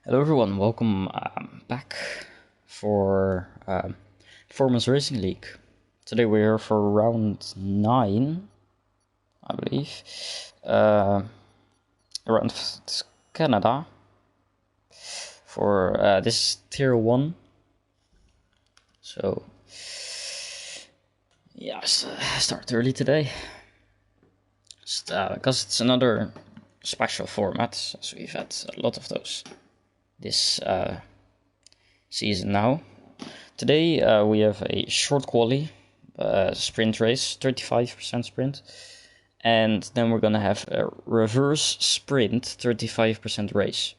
Hello everyone, welcome back for Performance Racing League. Today we're here for round 9, I believe, around Canada for this tier 1. So, yeah, I start early today, just because it's another special format, so we've had a lot of those this season now. Today we have a short quali sprint race, 35% sprint, and then we're gonna have a reverse sprint, 35% race.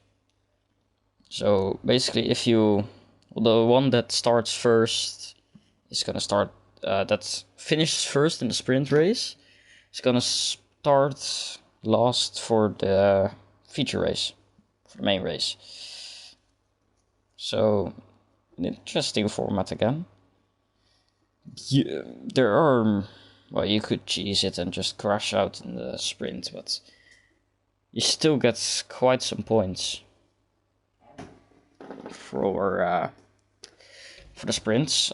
So basically, the one that starts first is gonna start, that finishes first in the sprint race is gonna start last for the feature race, for the main race. So, an interesting format again. Yeah, you could cheese it and just crash out in the sprint, but you still get quite some points for the sprints.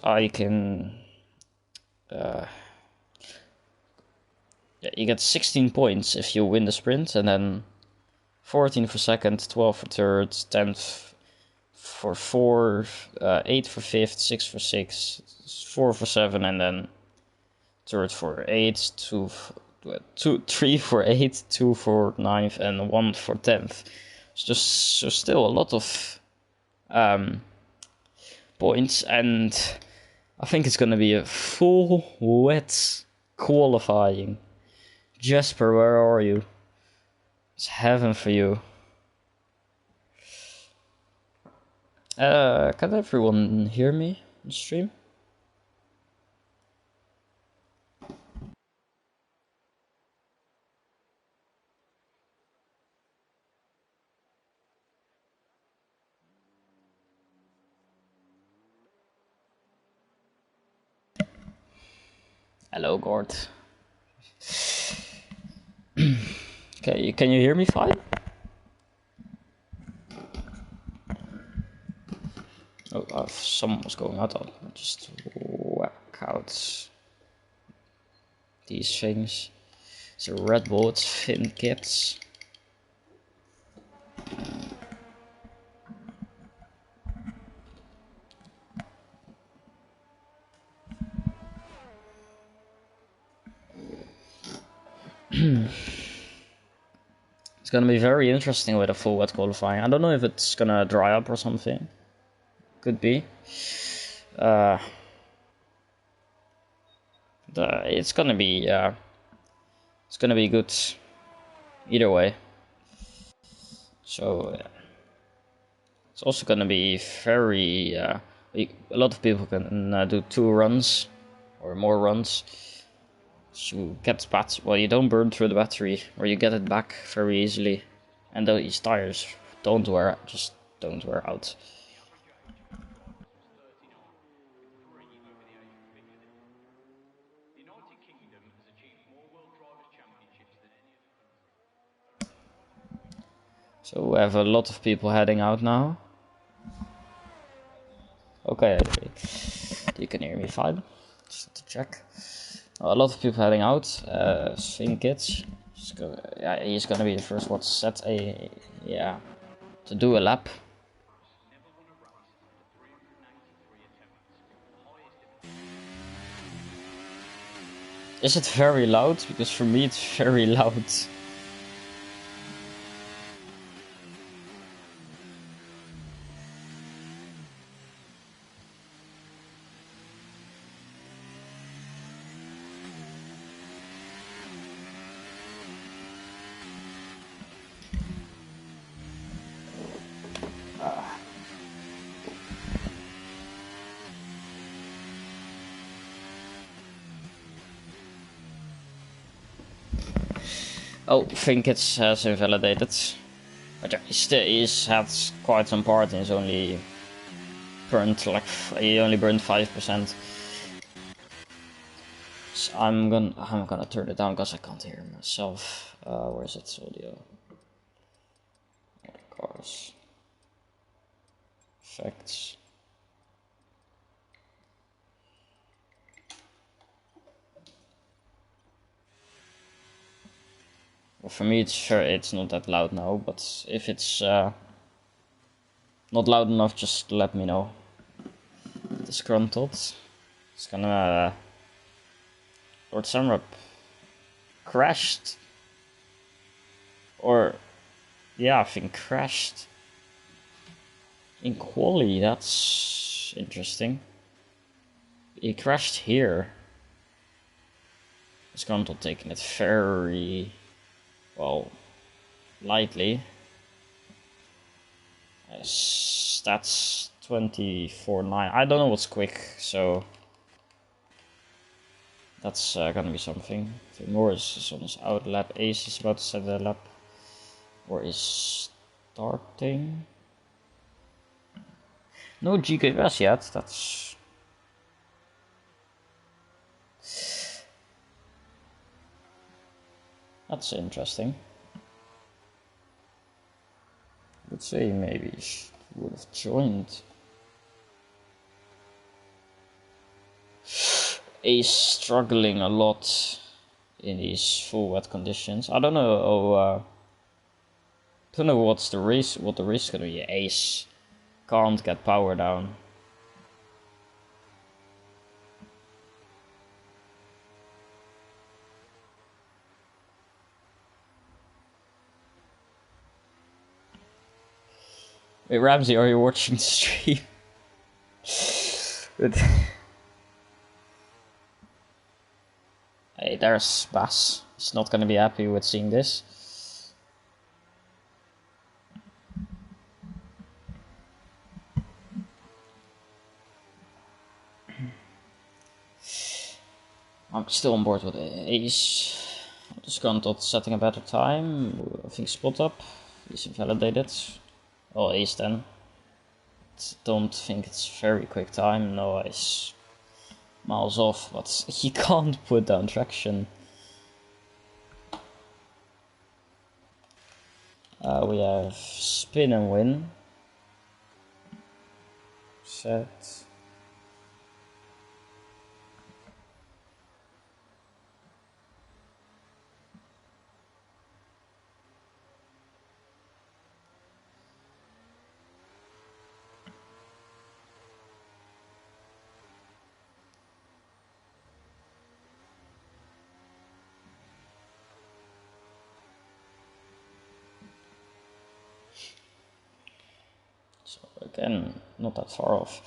You get 16 points if you win the sprint, and then 14 for second, 12 for third, 10 for fourth, 8 for fifth, 6 for sixth, 4 for 7, and then third for 8, 3 for 8, 2 for 9th, and 1 for 10th. So still a lot of points, and I think it's gonna be a full wet qualifying. Jasper, where are you? It's heaven for you. Can everyone hear me on stream? Hello, Gord. Okay, can you hear me fine? Oh, someone was going out. I'll just whack out these things. It's a Red Bull, it's Finn kits. It's gonna be very interesting with a full wet qualifying. I don't know if it's gonna dry up or something. Could be. It's gonna be good either way. So it's also gonna be very. A lot of people can do 2 runs or more runs. So you get you don't burn through the battery, or you get it back very easily, and these tires don't wear out. So we have a lot of people heading out now. Okay, you can hear me fine. Just to check. A lot of people heading out. Finn Kids. He's gonna be the first one to do a lap. Is it very loud? Because for me it's very loud. Oh, Finn Kids has invalidated. But yeah, he's had quite some part, and he's only burned 5%. So I'm gonna turn it down because I can't hear myself. Where is it? Audio. Cars. effects. Well, for me, it's not that loud now, but if it's not loud enough, just let me know. Disgruntled. It's gonna Lord Samrup crashed. Or yeah, I think crashed. In quali, that's interesting. He crashed here. Disgruntled taking it very well lightly. Stats 24-9. I don't know what's quick, so that's gonna be something. Morris is on his out lap. Ace is about to set the lap. Or is starting. No GKS yet. That's interesting. I would say maybe she would have joined. Ace struggling a lot in these full wet conditions. I don't know. Don't know what the race is gonna be. Ace can't get power down. Wait, Ramsey, are you watching the stream? Hey, there's Bass. He's not gonna be happy with seeing this. I'm still on board with Ace. Disgruntled setting a better time. I think spot up. He's invalidated. Oh, Ace then. Don't think it's very quick time. No, Ace miles off, but he can't put down traction. We have spin and win. Set. So again, not that far off.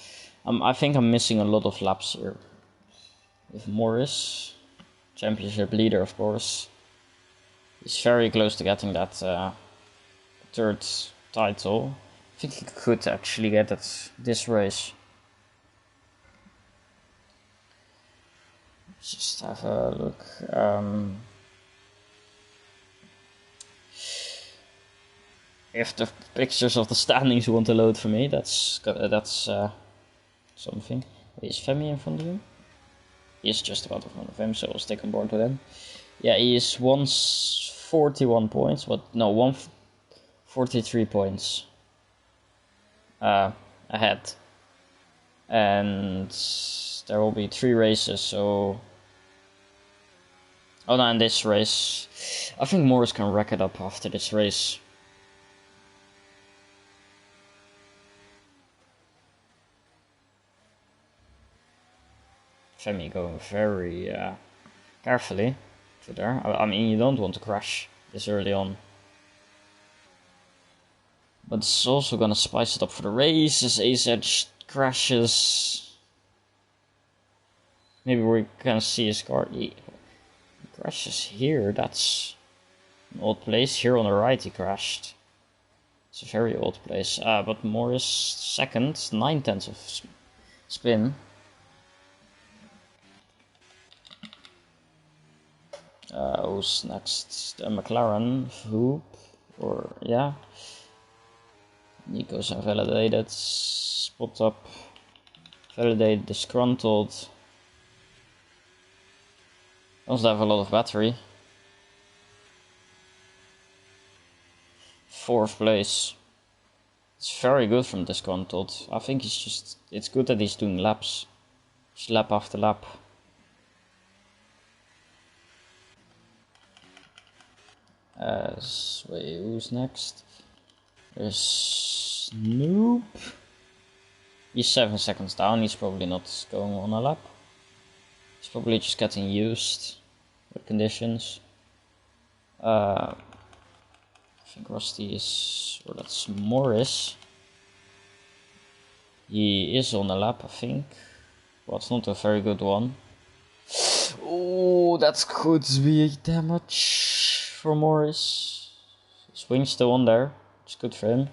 I think I'm missing a lot of laps here. With Morris, championship leader, of course. He's very close to getting that third title. I think he could actually get it this race. Just have a look. If the pictures of the standings want to load for me, that's something. Is Femi in front of him? He is just about in front of him, so I'll stick on board with him. Yeah, he is 141 points, but no, 143 points ahead. And there will be 3 races, so... Oh no, and this race... I think Morris can rack it up after this race. Femi going very carefully through there. I mean, you don't want to crash this early on. But it's also gonna spice it up for the race as Ace Edge crashes. Maybe we can see his car. He crashes here. That's an odd place. Here on the right he crashed. It's a very odd place. But Morris second, 9/10 of spin. Who's next? McLaren, Hoop, or yeah. Nico's invalidated, spot up, validated, disgruntled. Also have a lot of battery. 4th place. It's very good from Disgruntled. I think it's good that he's doing laps. Just lap after lap. Wait, who's next? There's Snoop. He's 7 seconds down, he's probably not going on a lap. He's probably just getting used with conditions. I think Rusty is, or that's Morris. He is on a lap, I think. Well, it's not a very good one. Oh, that could be damage for Morris. His wing's still on there, which is good for him.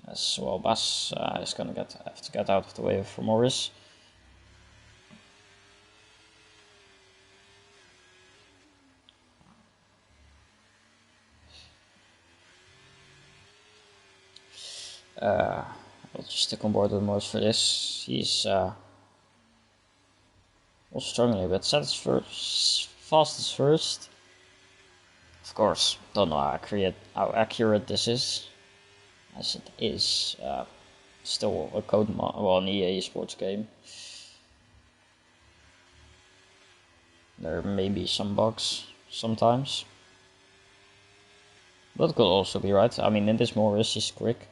As well, Bas is gonna have to get out of the way for Morris. I'll just stick on board with Morris for this. He's also struggling a bit. Fastest first. Of course, don't know how accurate this is, as it is still a an EA sports game. There may be some bugs sometimes, but could also be right. I mean, in this Morris, he's quick.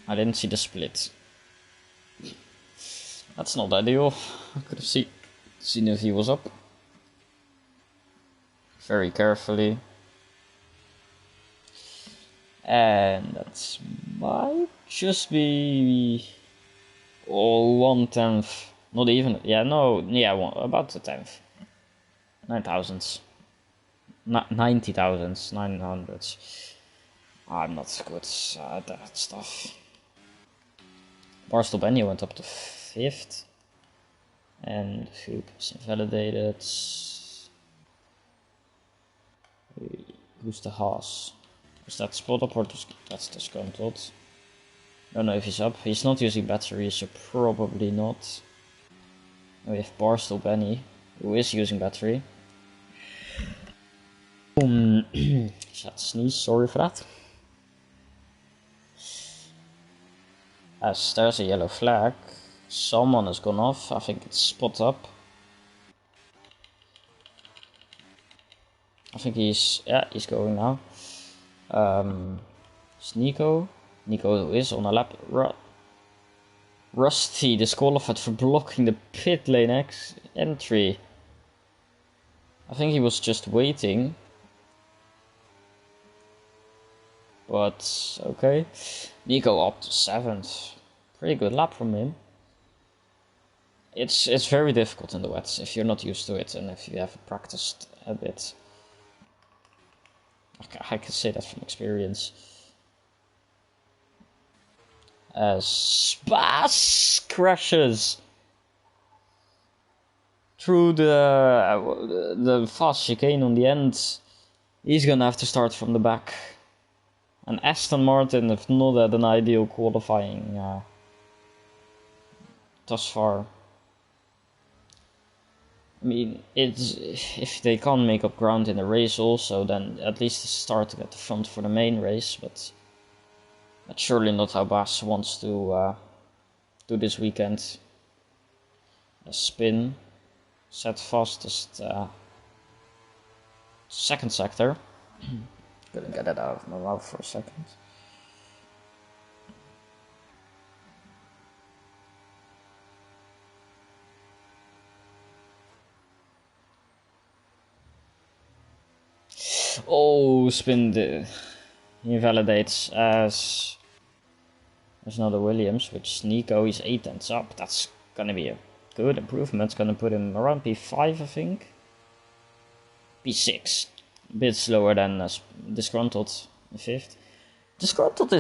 I didn't see the split. That's not ideal. I could have seen if he was up. Very carefully. And that might just be 1/10. Not even. Yeah, no. Yeah, about a 10th. 9,000s. 90,000s. 900s. I'm not good at that stuff. Barstool Benny went up to 5th. And Hoop is invalidated. Who's the Haas? Is that spot up or that's Disgruntled? I don't know if he's up. He's not using battery, so probably not. We have Barstool Benny, who is using battery. That sneeze, sorry for that. As there's a yellow flag, someone has gone off. I think it's spot up. I think he's going now. It's Nico. Nico is on a lap. Rusty disqualified for blocking the pit lane entry. I think he was just waiting. But okay. Nico up to 7th. Pretty good lap from him. It's very difficult in the wets if you're not used to it and if you haven't practiced a bit. I can say that from experience. Spas crashes through the fast chicane on the end. He's gonna have to start from the back. And Aston Martin have not had an ideal qualifying thus far. I mean, if they can't make up ground in the race also, then at least start to get the front for the main race, but that's surely not how Bas wants to do this weekend. A spin, set fastest second sector. Couldn't get it out of my mouth for a second. Oh, spin invalidates as there's another Williams, which is Nico. He's 8 tenths up. That's gonna be a good improvement. It's gonna put him around P5, I think. P6, a bit slower than Disgruntled in 5th. Disgruntled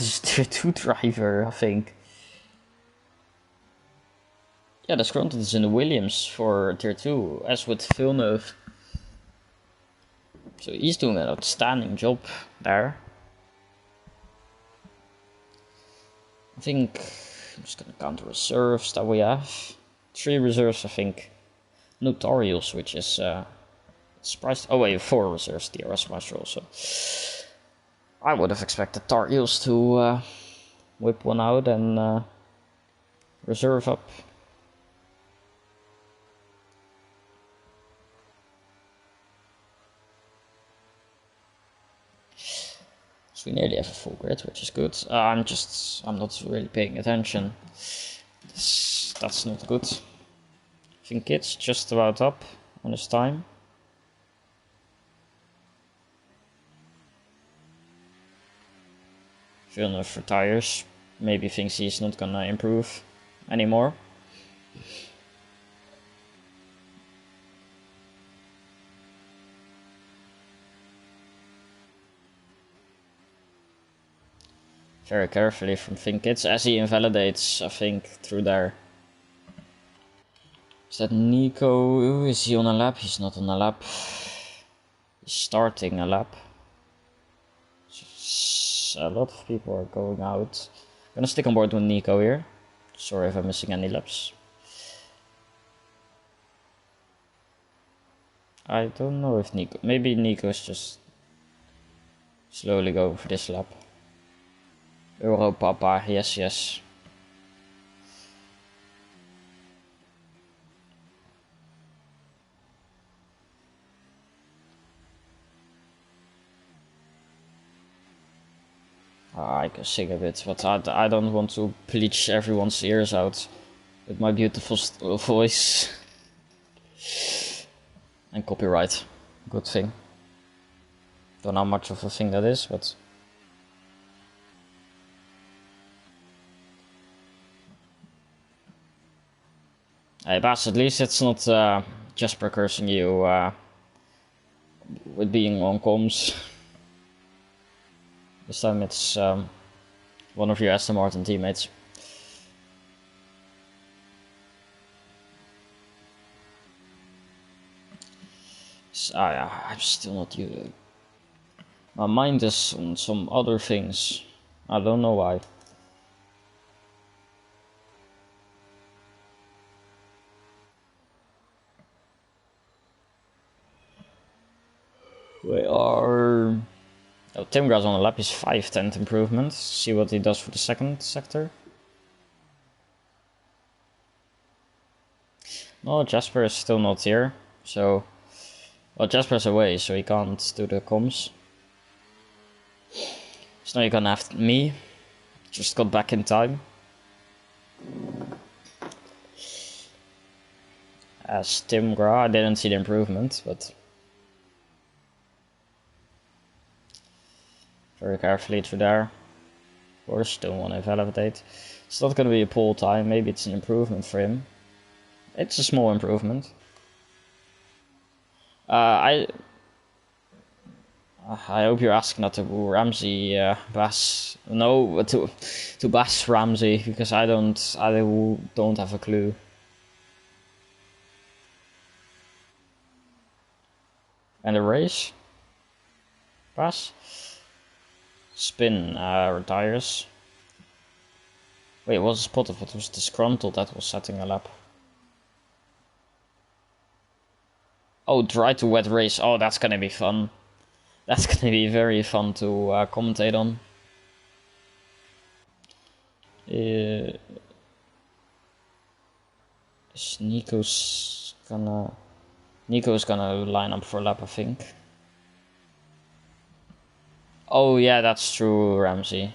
is tier 2 driver, I think. Yeah, Disgruntled is in the Williams for tier 2, as with Villeneuve. So he's doing an outstanding job there. I think I'm just gonna count the reserves that we have. 3 reserves, I think. No Tariels, which is surprised. Oh wait, 4 reserves, DRS Master also. I would have expected Tariels to whip one out and reserve up. So we nearly have a full grid, which is good. I'm not really paying attention. That's not good. I think it's just about up on his time. Villeneuve retires. Maybe thinks he's not gonna improve anymore. Very carefully from Finkits as he invalidates, I think, through there. Is that Nico? Is he on a lap? He's not on a lap. He's starting a lap. A lot of people are going out. I'm gonna stick on board with Nico here. Sorry if I'm missing any laps. I don't know if Nico... Maybe Nico's just slowly going for this lap. Euro Papa, yes, yes. I can sing a bit, but I don't want to bleach everyone's ears out with my beautiful voice. And copyright. Good thing. Don't know how much of a thing that is, but... Hey Bas, at least it's not Jasper cursing you with being on comms. This time it's one of your Aston Martin teammates. So, yeah, I'm still not you. My mind is on some other things. I don't know why. We are... Oh, Tim Grass on the lap is 5/10 improvement. See what he does for the second sector. No, Jasper is still not here. So... Well, Jasper's away, so he can't do the comms. So now you're gonna have me. Just got back in time. As Tim Gra, I didn't see the improvement, but... Very carefully through there. Of course, don't want to validate. It's not gonna be a pole time, maybe it's an improvement for him. It's a small improvement. I hope you're asking that to Ramsey, Bass. No, to Bass Ramsey, because I don't have a clue. And the race, Bass. Spin retires. Wait, it was a spot of it was disgruntled that was setting a lap. Oh, dry to wet race. Oh, that's gonna be fun. That's gonna be very fun to commentate on. Is Nico's gonna line up for a lap, I think. Oh yeah, that's true, Ramsey.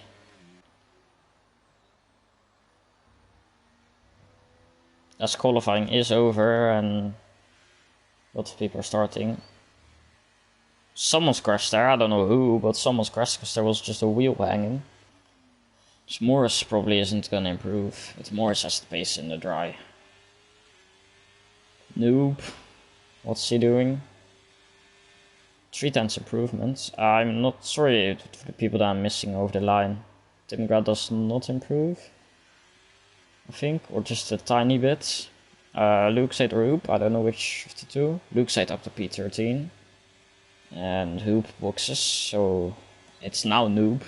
As qualifying is over and lots of people are starting. Someone's crashed there, I don't know who, but someone's crashed because there was just a wheel hanging. So Morris probably isn't gonna improve, but Morris has the pace in the dry. Noob, what's he doing? 3/10 improvements. I'm not sorry for the people that I'm missing over the line. Tim Grad does not improve, I think, or just a tiny bit. Luke said Roop, I don't know which of the two. Luke said up to P13. and hoop boxes, so it's now noob.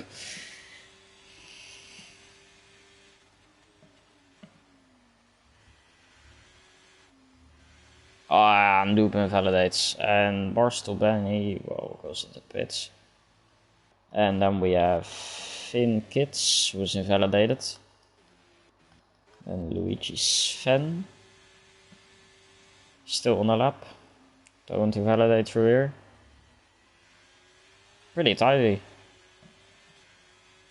Ah, noob invalidates, and Barstool Benny, well, goes to the pits. And then we have Finn Kids, who's invalidated. And Luigi Sven, still on the lap. Don't invalidate through here. Pretty tidy.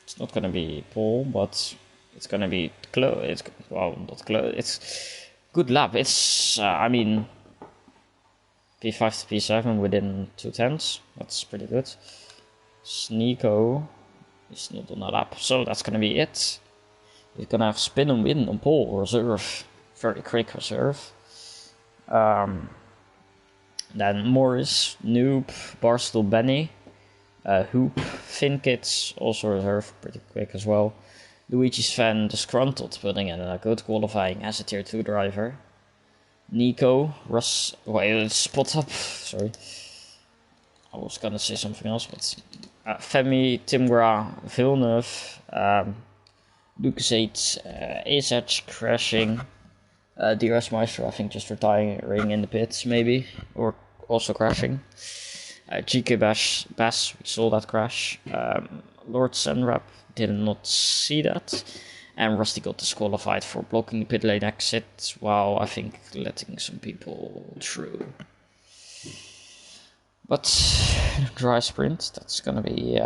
It's not gonna be pole, but it's gonna be close. It's, well, not close. It's good lap. It's I mean, P5 to P7 within 2/10. That's pretty good. Sneeko is not on the lap, so that's gonna be it. He's gonna have spin and win on pole, reserve, very quick reserve. Then Morris, Noob, Barstool Benny, Hoop, Finkits, also reserve, pretty quick as well. Luigi Sven, disgruntled, putting in a good qualifying as a tier 2 driver. Nico, Russ, wait, spot up, sorry. I was gonna say something else, but Femi, Timgra, Villeneuve, Lucas 8, ASH crashing, DRS Meister, I think just retiring in the pits, maybe, or also crashing. GK Bass, we saw that crash. Lord Senrap did not see that. And Rusty got disqualified for blocking the pit lane exit, while I think letting some people through. But dry sprint, that's gonna be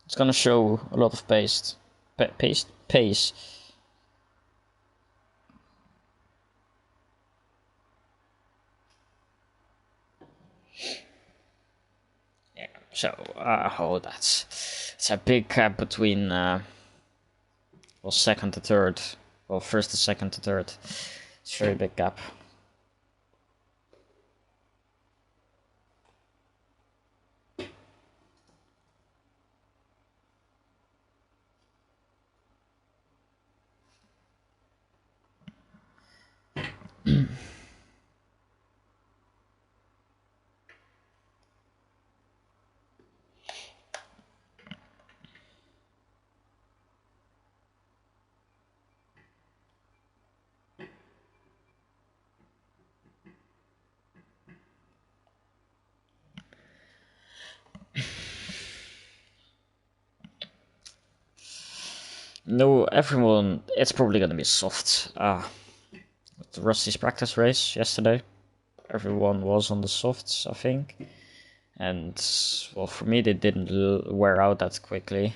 it's gonna show a lot of pace. Yeah, so it's a big gap between second to third, first to second to third. It's a very big gap. No, everyone, it's probably gonna be soft. With Rusty's practice race yesterday, everyone was on the softs, I think. And, well, for me, they didn't wear out that quickly.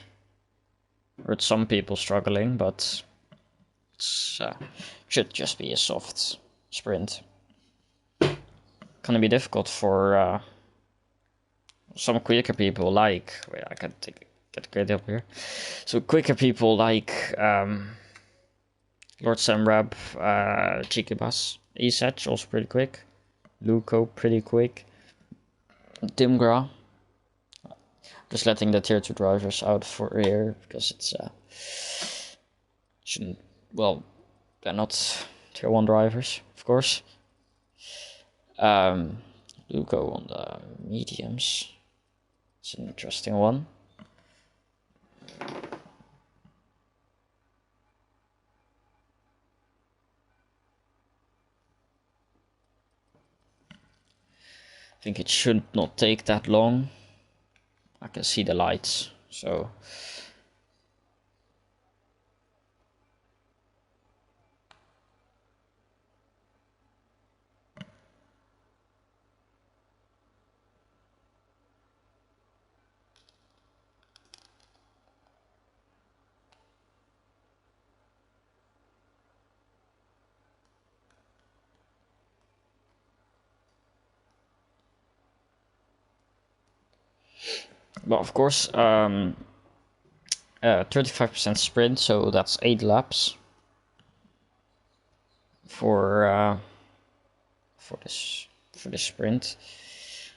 Heard some people struggling, but it should just be a soft sprint. Gonna be difficult for some quicker people like... Wait, I can get a grid up here. So quicker people like Lord Samrab, Chikibas, Isach, also pretty quick. Luco, pretty quick. Dimgra. Just letting the tier 2 drivers out for here, because it's shouldn't, well, they're not tier 1 drivers, of course. Luco on the mediums. It's an interesting one. I think it should not take that long. I can see the lights, so... Well, of course, 35% sprint, so that's 8 laps for this sprint.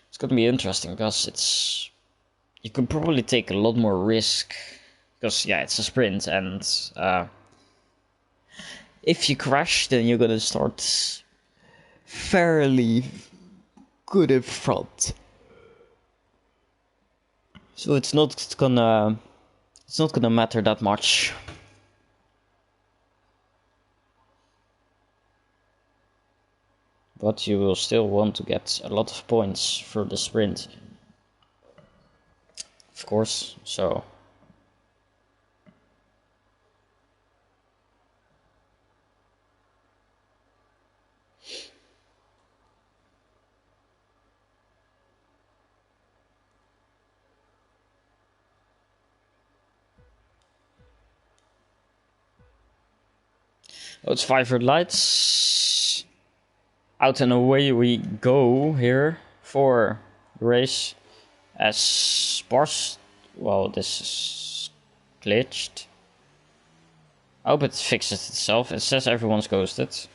It's going to be interesting because you can probably take a lot more risk because it's a sprint, and if you crash, then you're going to start fairly good in front. So it's not gonna matter that much. But you will still want to get a lot of points for the sprint. Of course, so. Oh, it's 5 red lights. Out and away we go here for the race. As sparse. Well, this is glitched. I hope it fixes itself. It says everyone's ghosted.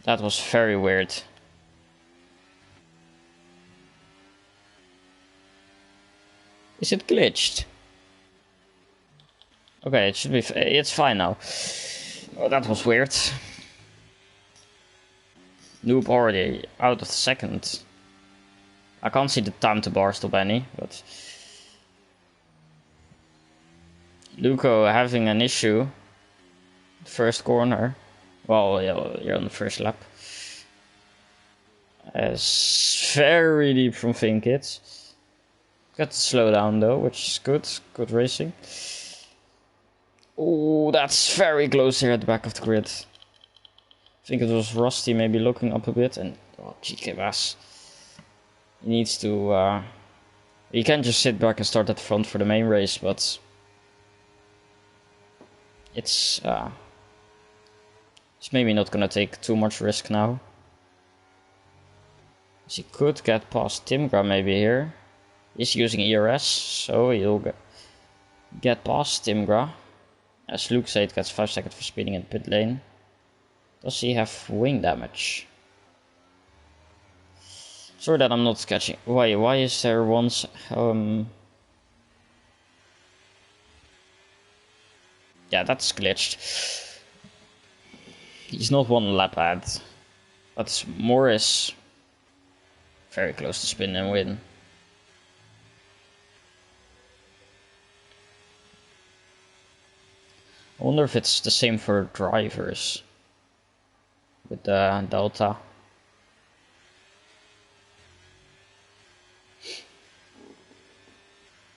That was very weird. Is it glitched? Okay, it should be. It's fine now. Oh, that was weird. Noob already out of the second. I can't see the time to bar stop any, but Luco having an issue. First corner. Well, yeah, you're on the first lap. It's very deep from Finkit. Got to slow down though, which is good. Good racing. Oh, that's very close here at the back of the grid. I think it was Rusty maybe looking up a bit, and GK Bass. He needs to. He can't just sit back and start at the front for the main race, but it's maybe not gonna take too much risk now. He could get past Timgra maybe here. He's using ERS, so he'll get past Timgra. As Luke said, gets 5 seconds for speeding in the pit lane. Does he have wing damage? Sorry that I'm not catching. Why is there once yeah, that's glitched. He's not one lap ahead. But Morris very close to spin and win. I wonder if it's the same for drivers with the Delta.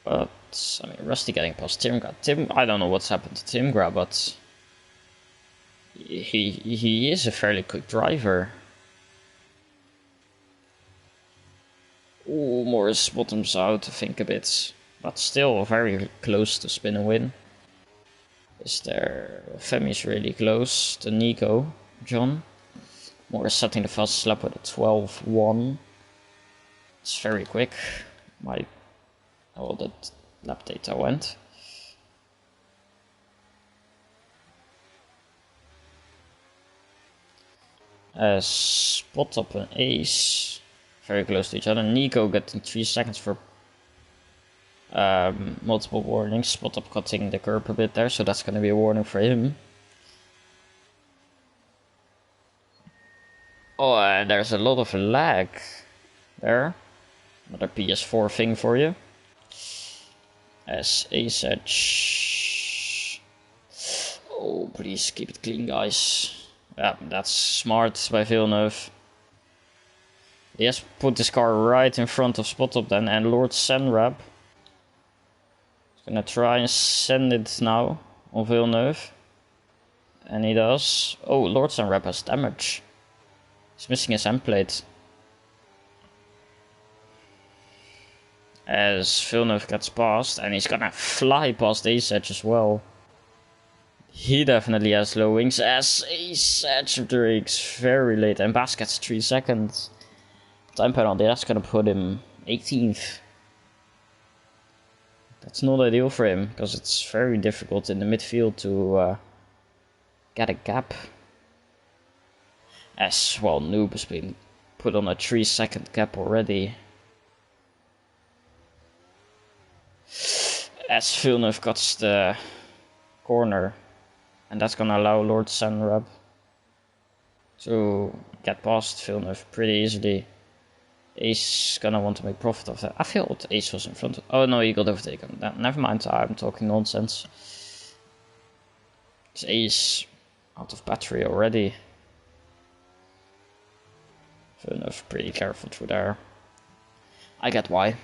But I mean, Rusty getting past Timgra. I don't know what's happened to Timgra, but he is a fairly quick driver. Ooh, Morris bottoms out, I think a bit, but still very close to spin and win. Is there Femi's really close to Nico, John. Morris setting the fastest lap with a 12.1. It's very quick. That lap data went. Spot up and Ace very close to each other. Nico getting 3 seconds for multiple warnings. Spot up cutting the curb a bit there, so that's going to be a warning for him. Oh, there's a lot of lag there. Another PS4 thing for you. As Ace Edge. Oh, please keep it clean, guys. Yeah, that's smart by Villeneuve. He has put this car right in front of Spot Up then, and Lord Senrab. He's gonna try and send it now on Villeneuve. And he does. Oh, Lord Senrab has damage. He's missing his end plate. As Villeneuve gets past, and he's gonna fly past Ace Edge as well. He definitely has low wings, as Ace Edge breaks very late, and Bass gets 3 seconds. Time penalty, that's gonna put him 18th. That's not ideal for him, because it's very difficult in the midfield to get a gap. As well, Noob has been put on a 3-second gap already. As Villeneuve cuts the corner, and that's gonna allow Lord Senrab to get past Villeneuve pretty easily. Ace gonna want to make profit of that. I thought Ace was in front of... Oh no, he got overtaken. Never mind, I'm talking nonsense. Is Ace out of battery already? Villeneuve pretty careful through there. I get why.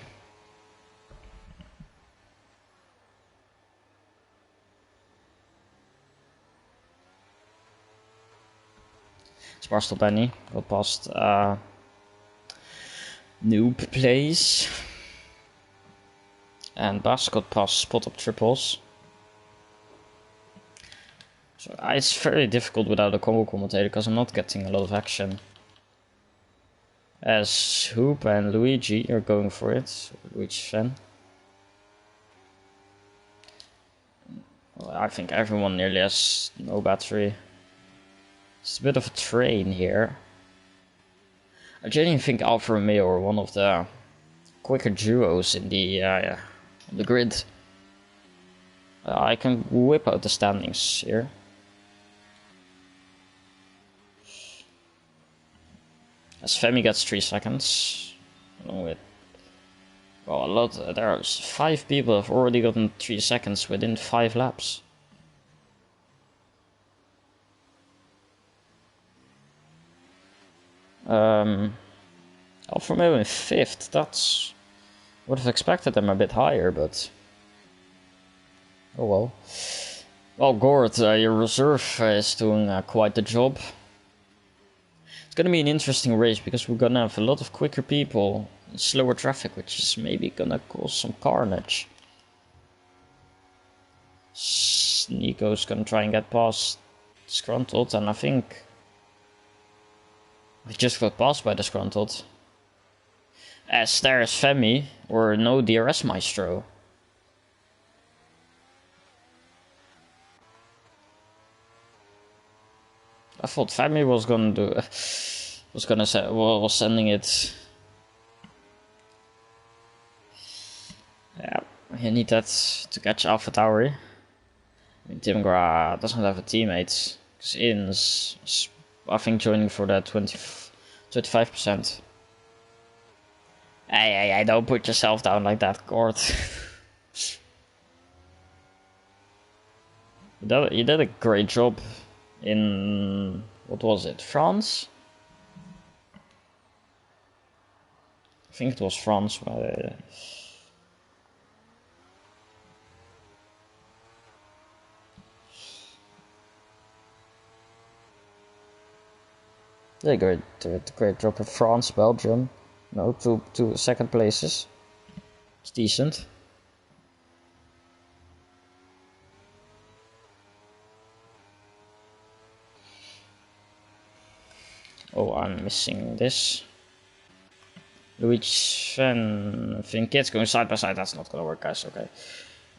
Sparstall Benny got past Noob Plays. And Bas got past Spot Up Triples. So it's very difficult without a combo commentator because I'm not getting a lot of action. As Hoop and Luigi are going for it. Luigi fan. Well, I think everyone nearly has no battery. It's a bit of a train here. I genuinely think Alfa Romeo are one of the quicker duos in the grid. I can whip out the standings here. As Femi gets 3 seconds, along with, well, a lot. There are 5 people have already gotten 3 seconds within 5 laps. Alfa Romeo in 5th. That's, would have expected them a bit higher, but oh well. Well, Gord, your reserve is doing quite the job. It's gonna be an interesting race because we're gonna have a lot of quicker people, and slower traffic, which is maybe gonna cause some carnage. Nico's gonna try and get past Disgruntled, and I think we just got passed by Disgruntled. As there is Femi, or no DRS Maestro. I thought Femi was gonna do, was sending it. Yeah, you need that to catch Alpha Tauri. I mean, Tim Gra doesn't have a teammate, because Ian's, I think, joining for that 25%. Hey, don't put yourself down like that, Gord. You did a great job in, what was it, France? I think it was France. They did a great job in France, Belgium. No, two second places. It's decent. Oh, I'm missing this. Luigi and Vinkits going side by side. That's not gonna work, guys. Okay.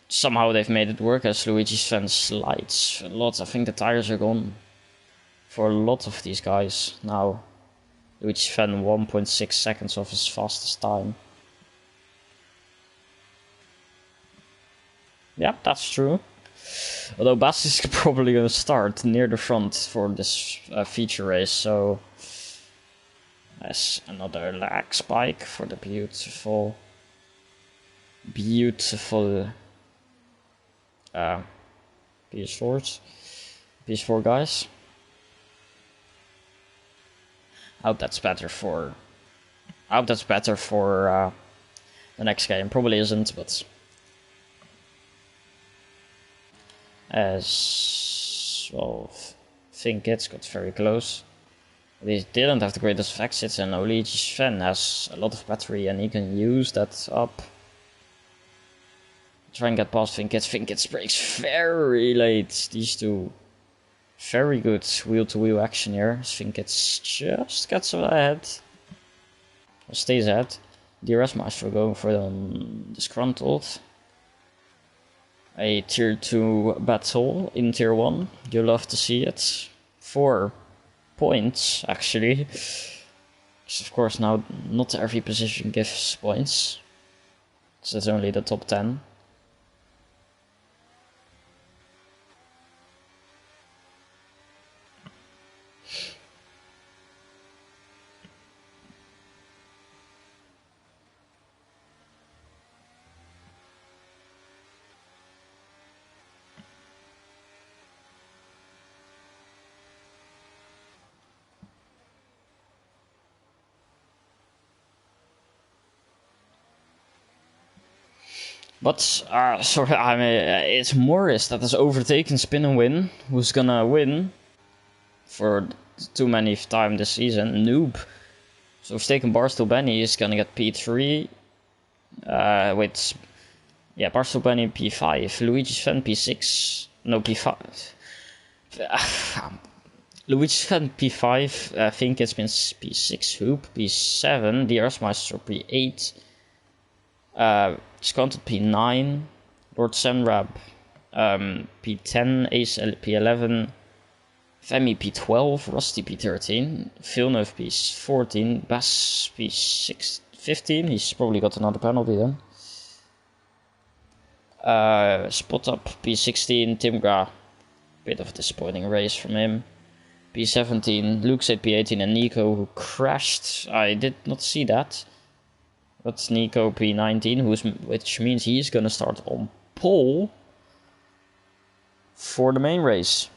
Somehow they've made it work as Luigi's fan slides a lot. I think the tires are gone for a lot of these guys now. Luigi's fan 1.6 seconds off his fastest time. Yeah, that's true. Although Bas is probably going to start near the front for this feature race, so that's another lag spike for the beautiful PS4 guys. I hope that's better for the next game. Probably isn't, but as well, think it's got very close. They didn't have the greatest of exits, and Luigi's fan has a lot of battery, and he can use that up. Try and get past Vinkits. Vinkits breaks very late. These two. Very good wheel-to-wheel action here. Vinkits just gets ahead. Or stays ahead. DRS Maestro going for them Disgruntled. A tier 2 battle in tier 1. You love to see it. 4 points, actually. Because of course now not every position gives points. So it's only the top 10. But sorry, I mean, it's Morris that has overtaken Spin and Win, who's gonna win for too many times this season. Noob. So if taking Barstool Benny is gonna get P3. Barstool Benny P5. Luigi's Fan P6. No, P5. Luigi's Fan P5. I think it's been P6 Hoop. P7. The Earthmeister P8. Sconted P9. Lord Senrab P10. Ace P11. Femi P12, Rusty P13, Villeneuve P14, Bass P15, he's probably got another penalty then. Spot Up P16, Timgra, bit of a disappointing race from him. P17, Luke said P18 and Nico who crashed, I did not see that. But Nico P19, which means he's gonna start on pole for the main race.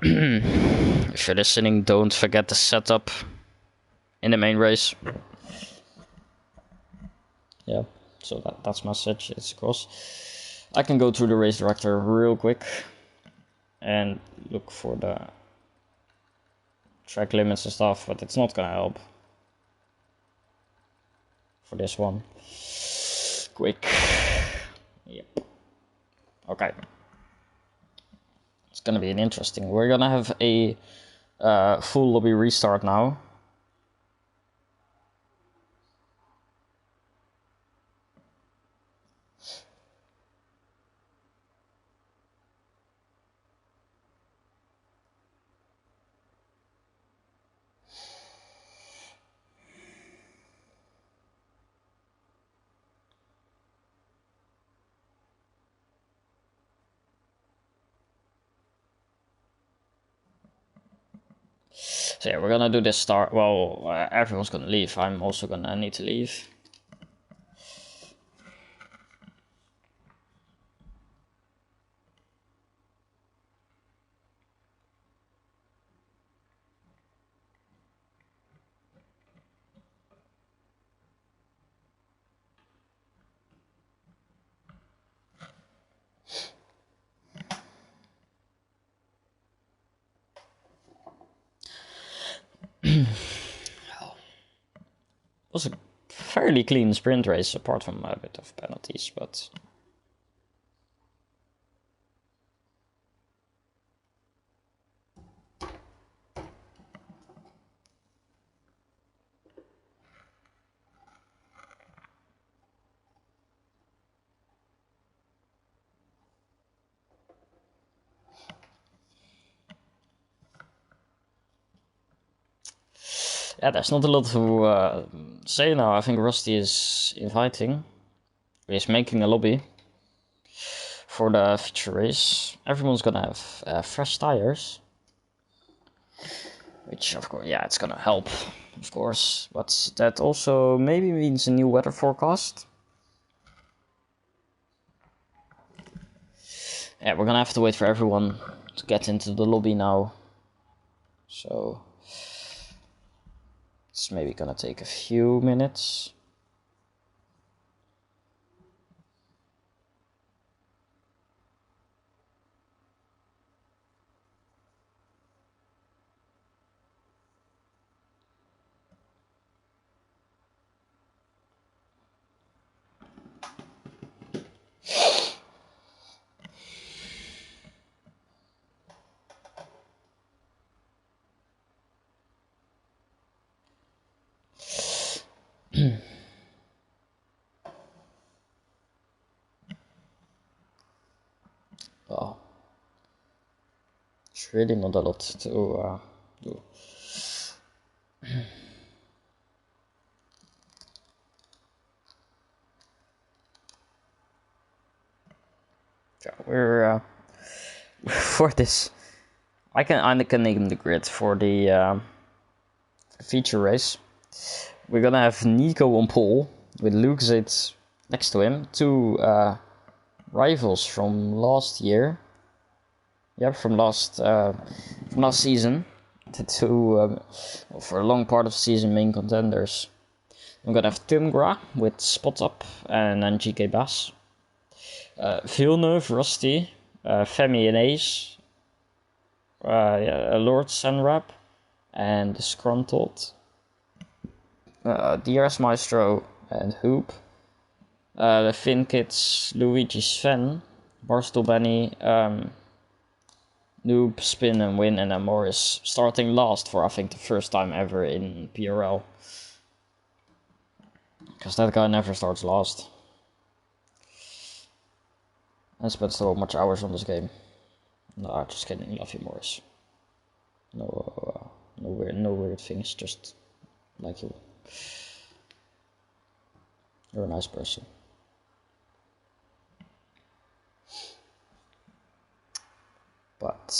If you're listening, don't forget the setup in the main race. Yeah, so that's my message. It's across. I can go through the race director real quick and look for the track limits and stuff, but it's not gonna help for this one. Quick. Yep. Okay. It's gonna be an interesting. We're gonna have a full lobby restart now. So yeah, we're gonna do this start. Well, everyone's gonna leave. I'm also gonna need to leave. It was a fairly clean sprint race, apart from a bit of penalties, but yeah, there's not a lot to say now. I think Rusty is inviting. He's making a lobby for the future race. Everyone's gonna have fresh tires, which of course, yeah, it's gonna help, of course. But that also maybe means a new weather forecast. Yeah, we're gonna have to wait for everyone to get into the lobby now. So it's maybe gonna take a few minutes. Well, it's really not a lot to do. we're for this. I can name the grid for the feature race. We're gonna have Nico on pole with Luke Zit next to him. Two rivals from last year. Yeah, from last season. The two for a long part of the season main contenders. I'm gonna have Tim Gra with Spot Up and then GK Bass. Villeneuve, Rusty, Femi and Ace, Lord Senrap, and Disgruntled, DRS Maestro and Hoop, the Finn Kids, Luigi Sven, Barstool Benny, Noob, Spin and Win, and then Morris starting last for I think the first time ever in PRL. Because that guy never starts last. I spent so much hours on this game. No, just kidding. Love you, Morris. No weird things. Just like you. You're a nice person. But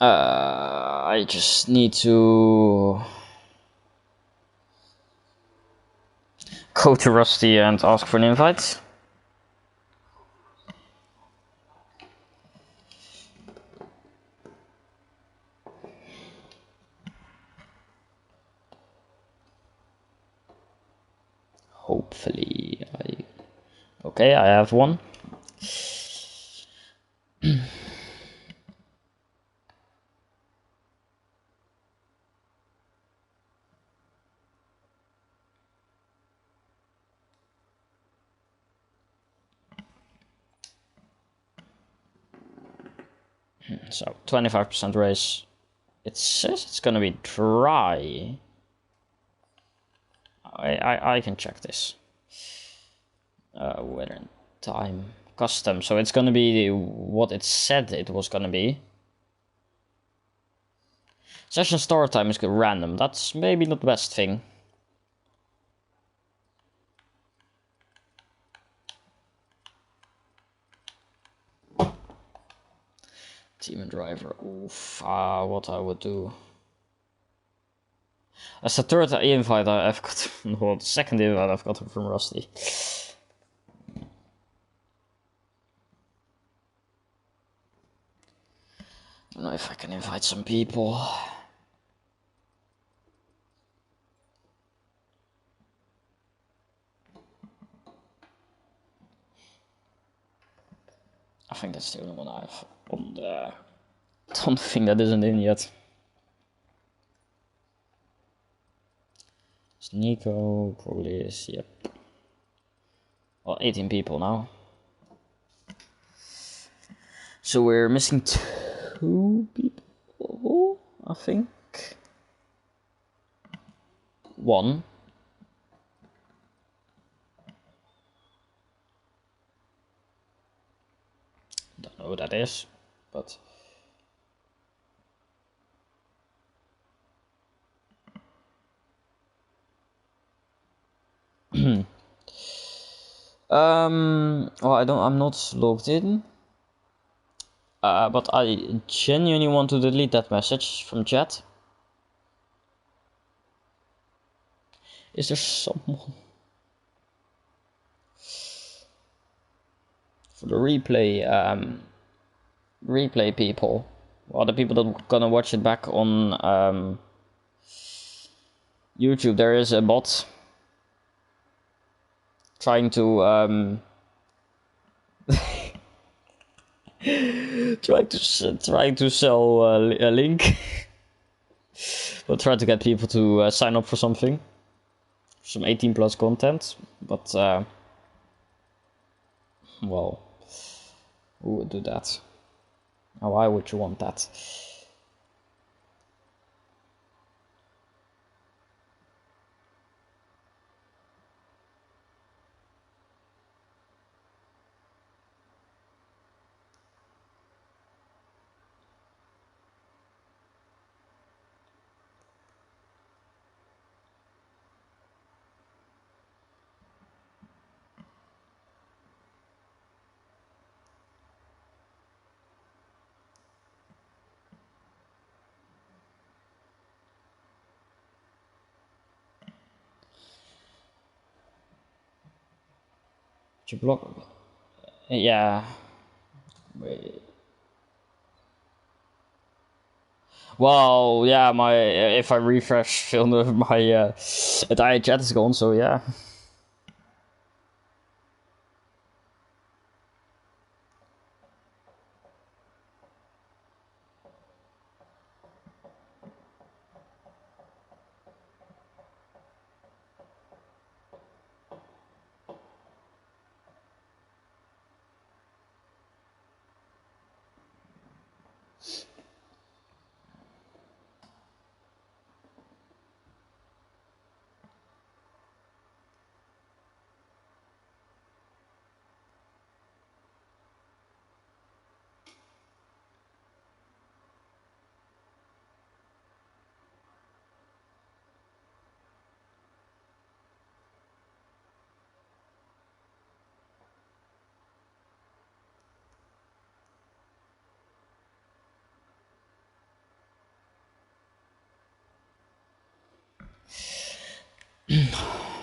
I just need to go to Rusty and ask for an invite. Hopefully Okay, I have one. So 25% race. It says it's gonna be dry. I can check this. Weather and time custom. So it's gonna be what it said it was gonna be. Session start time is random. That's maybe not the best thing. Team and driver. Oof. What I would do. That's the third invite I've got. Well, the second invite I've gotten from Rusty. I don't know if I can invite some people. I think that's the only one I have on the. Don't think that isn't in yet. It's Nico probably is. Yep. Well, 18 people now. So we're missing 2 people, I think. 1. Don't know who that is, but. Well, I'm not logged in. But I genuinely want to delete that message from chat. Is there someone for the replay people? Well, the people that are gonna watch it back on YouTube, there is a bot trying to trying to sell a link. We'll try to get people to sign up for something, some 18 plus content, but well, who would do that? Why would you want that? To block. Yeah. Wait. Well, yeah, my if I refresh film, my entire chat is gone. So yeah.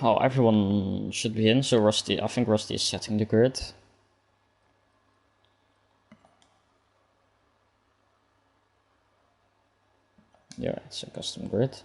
Oh, everyone should be in. So Rusty, I think Rusty is setting the grid. Yeah, it's a custom grid.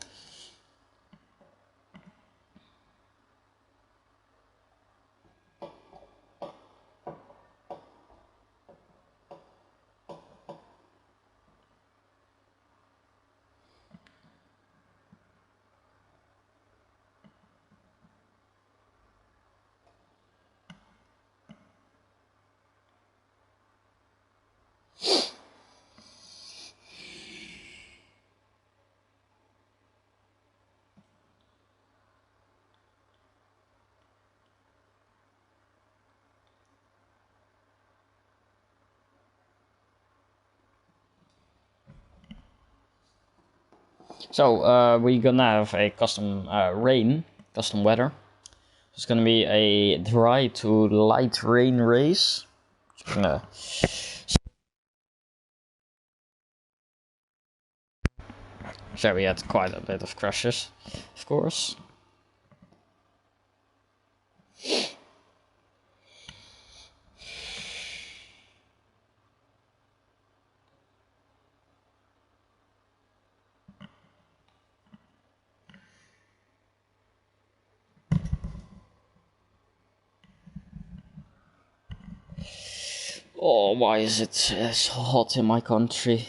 So we're gonna have a custom rain, custom weather. It's gonna be a dry to light rain race. So we had quite a bit of crashes, of course. Oh, why is it so hot in my country?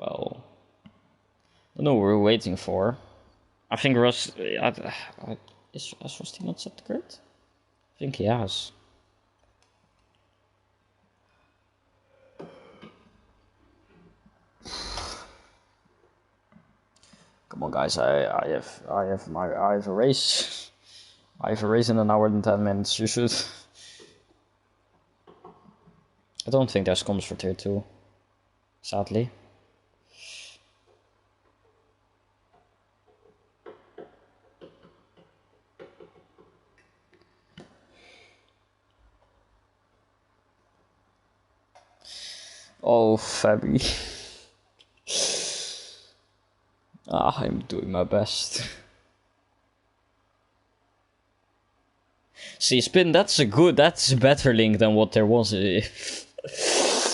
Well, I don't know what we're waiting for. I think Russ. Is Rusty not set the grid? I think he has. Come on, guys! I have a race. I have a race in an hour and 10 minutes. You should. I don't think there's comms for tier 2. Sadly. Oh, Fabi. I'm doing my best. See, Spin, that's a better link than what there was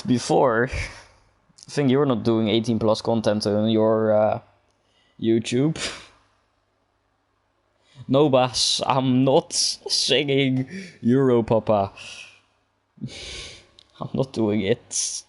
before. I think you're not doing 18 plus content on your YouTube. No, Bas, I'm not singing Euro Papa. I'm not doing it.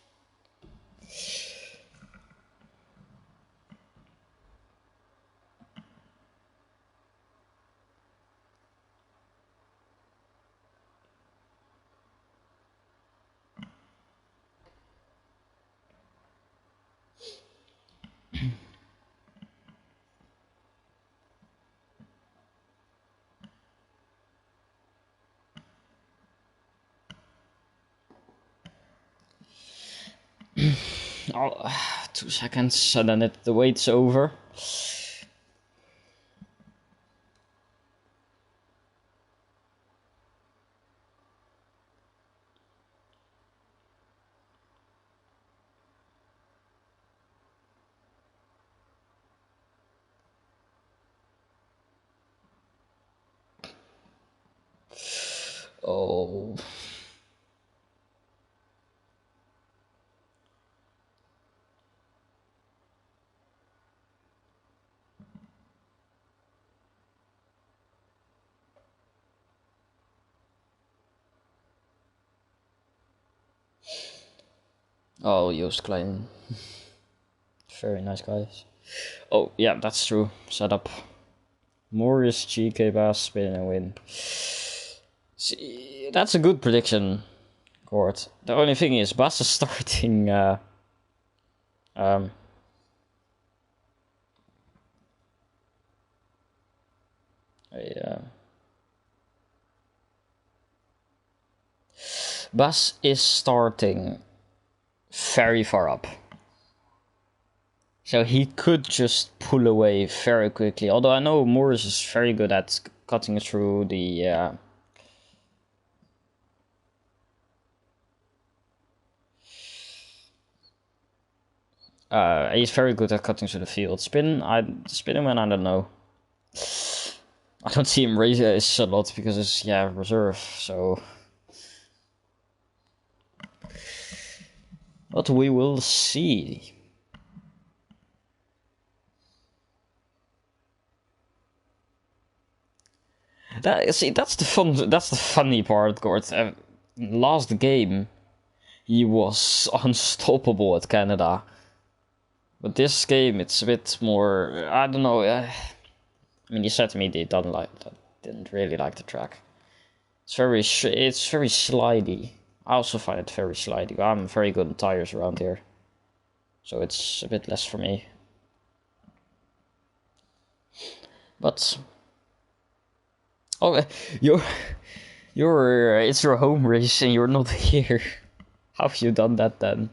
Oh, 2 seconds and then the wait's over. Oh. Oh, Joost Klein. Very nice guys. Oh, yeah, that's true. Setup. Morris, GK, Bass, spin and win. See, that's a good prediction, Court. The only thing is, Bass is starting... Bass is starting very far up. So he could just pull away very quickly. Although I know Morris is very good at cutting through the... he's very good at cutting through the field. Spin him and I don't know. I don't see him raise a lot because it's reserve, so... But we will see. That's the funny part, Gord. Last game, he was unstoppable at Canada. But this game, it's a bit more. I don't know. I mean, he said to me they didn't really like the track. It's very slidey. I also find it very slidey. I'm very good on tires around here, so it's a bit less for me. But it's your home race and you're not here. How have you done that then?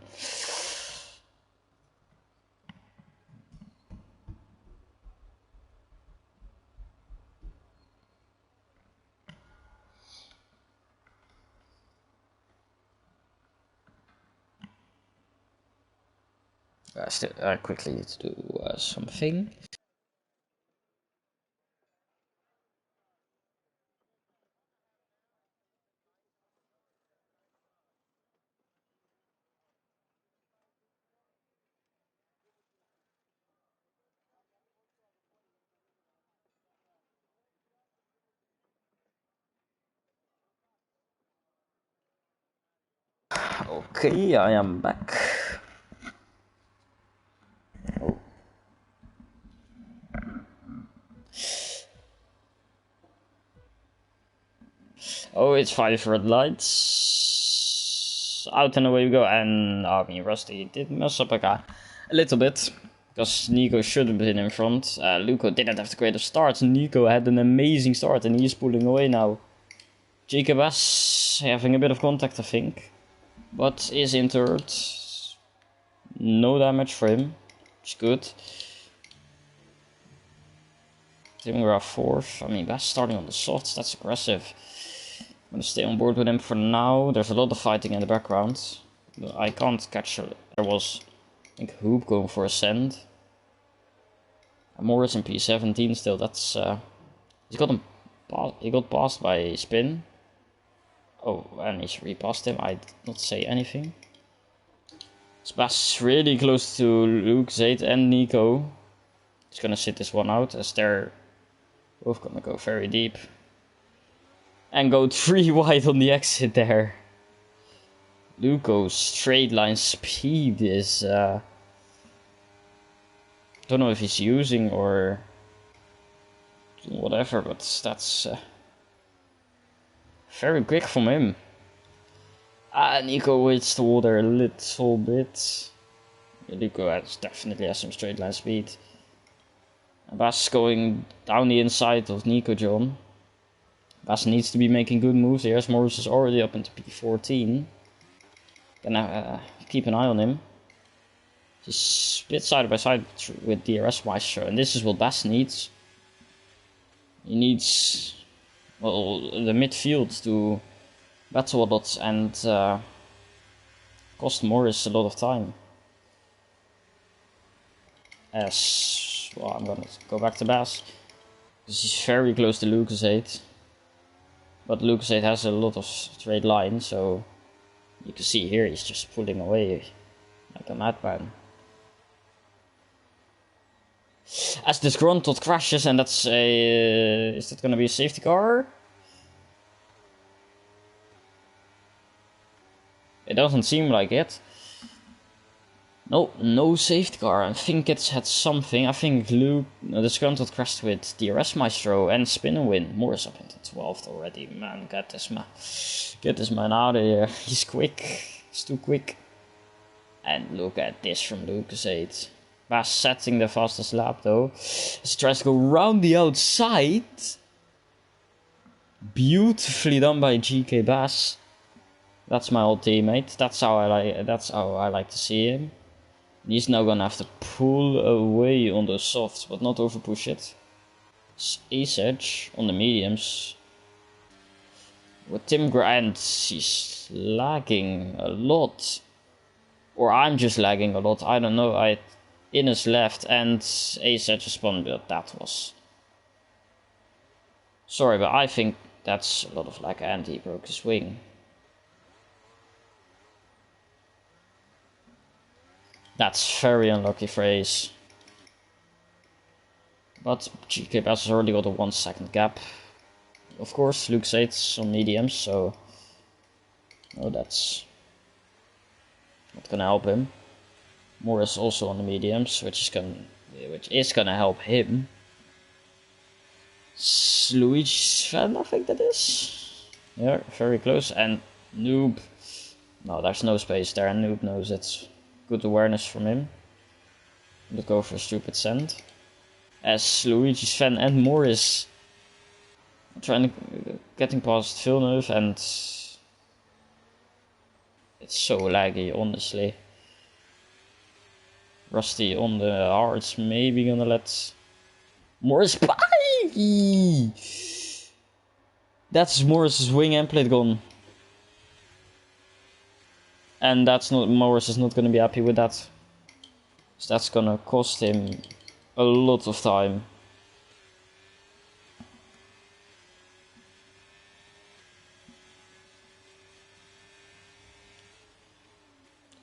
I quickly need to do something. Okay, I am back. Oh, it's 5 red lights. Out and away we go. And I mean, Rusty did mess up a little bit. Because Nico should have been in front. Luco didn't have the greatest start. Nico had an amazing start and he's pulling away now. Jacob S having a bit of contact, I think. But is in third. No damage for him. Which is good. Then we're at 4th. I mean, Bass starting on the softs. That's aggressive. I'm gonna stay on board with him for now. There's a lot of fighting in the background. I can't catch her. There was, I think, Hoop going for a send. Morris in P17 still. That's he got passed by Spin. Oh, and he's repassed him. I did not say anything. Bass really close to Luke, Zaid, and Nico. He's gonna sit this one out as they're both gonna go very deep. And go 3 wide on the exit there. Luco's straight line speed is... don't know if he's using or whatever, but that's very quick from him. Nico hits the water a little bit. Luco definitely has some straight line speed. Bass going down the inside of Nico John. Bass needs to be making good moves here, as Morris is already up into P14. Gonna keep an eye on him. He's split side by side with DRS Maestro, and this is what Bass needs. He needs, well, the midfield to battle a lot and cost Morris a lot of time. As well, I'm gonna go back to Bass because he's very close to Lucas 8, but Lucas 8 has a lot of straight lines, so you can see here he's just pulling away like a madman. As Disgruntled crashes, and that's a... is that gonna be a safety car? It doesn't seem like it. No, no safety car. I think it's had something. I think Disgruntled crashed with DRS Maestro and Spin and Win. Morris up into 12th already. Man, get this man out of here. He's quick. He's too quick. And look at this from Lucas 8. Bass setting the fastest lap though. As he tries to go round the outside. Beautifully done by GK Bass. That's my old teammate. That's how I like to see him. He's now gonna have to pull away on the softs, but not over push it. Ace Edge on the mediums. With Tim Grant, he's lagging a lot. Or I'm just lagging a lot, I don't know. Innes left and Ace Edge spun, but that was... Sorry, but I think that's a lot of lag and he broke his wing. That's very unlucky for Ace. But GK Bass has already got a 1 second gap. Of course, Luke's 8's on mediums, so... No, that's... not gonna help him. Morris also on the mediums, which is gonna help him. Luigi Sven, I think that is. Yeah, very close. And Noob. No, there's no space there, and Noob knows it. Good awareness from him. Let's go for a stupid send. As Luigi Sven and Morris getting past Villeneuve, and it's so laggy, honestly. Rusty on the hards, maybe gonna let Morris by. That's Morris's wing and plate gone. And Morris is not gonna be happy with that. So that's gonna cost him a lot of time.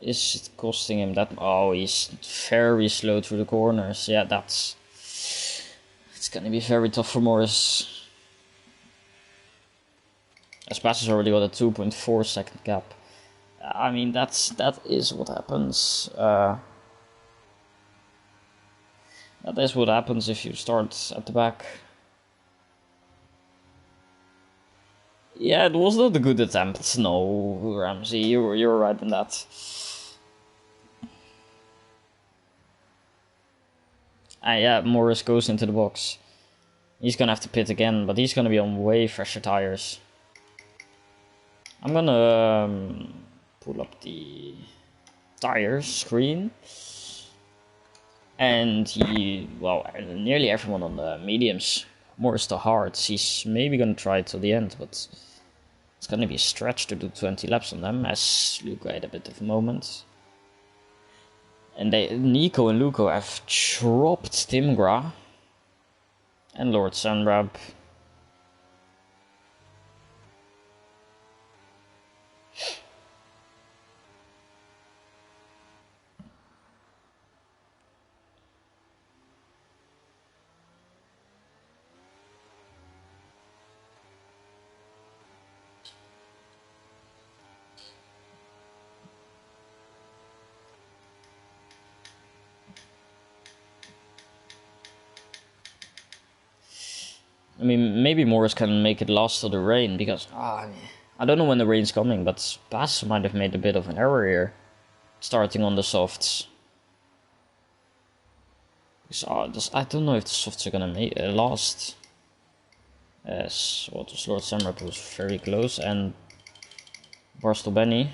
Is it costing him that? Oh, he's very slow through the corners. Yeah, it's gonna be very tough for Morris. As Bass has already got a 2.4 second gap. I mean, that is what happens. That is what happens if you start at the back. Yeah, it was not a good attempt. No, Ramsey, you're right in that. Yeah, Morris goes into the box. He's gonna have to pit again, but he's gonna be on way fresher tires. I'm gonna pull up the tire screen. And nearly everyone on the mediums. Morris the hards. He's maybe gonna try it till the end, but it's gonna be a stretch to do 20 laps on them, as Luca had a bit of a moment. And Nico and Luco have dropped Timgra and Lord Sunrab. I mean, maybe Morris can make it last till the rain, because I don't know when the rain's coming, but Bass might have made a bit of an error here, starting on the softs. Because, I don't know if the softs are gonna last. As Lord Samrap was very close, and Barstow Benny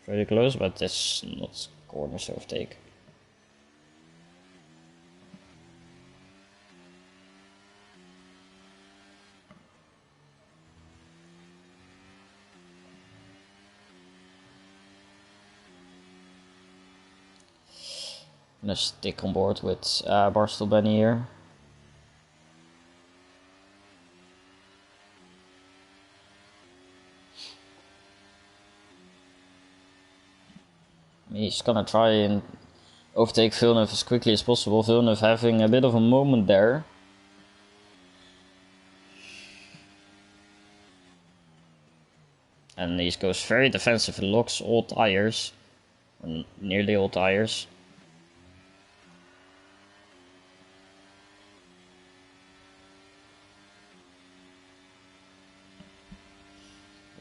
very close, but it's not corner surf take. Gonna stick on board with Barstool Benny here. He's gonna try and overtake Villeneuve as quickly as possible. Villeneuve having a bit of a moment there. And he goes very defensive and locks all tires. Or nearly all tires.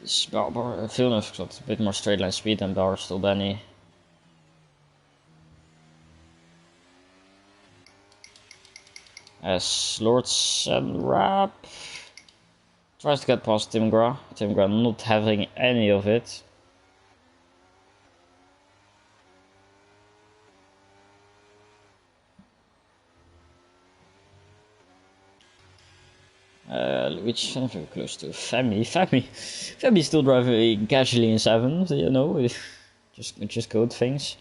Villeneuve got a bit more straight line speed than Barstool Benny. As Lord Senrap tries to get past Tim Gra not having any of it. Which very close to Femi still driving casually in 7th, you know, just good things.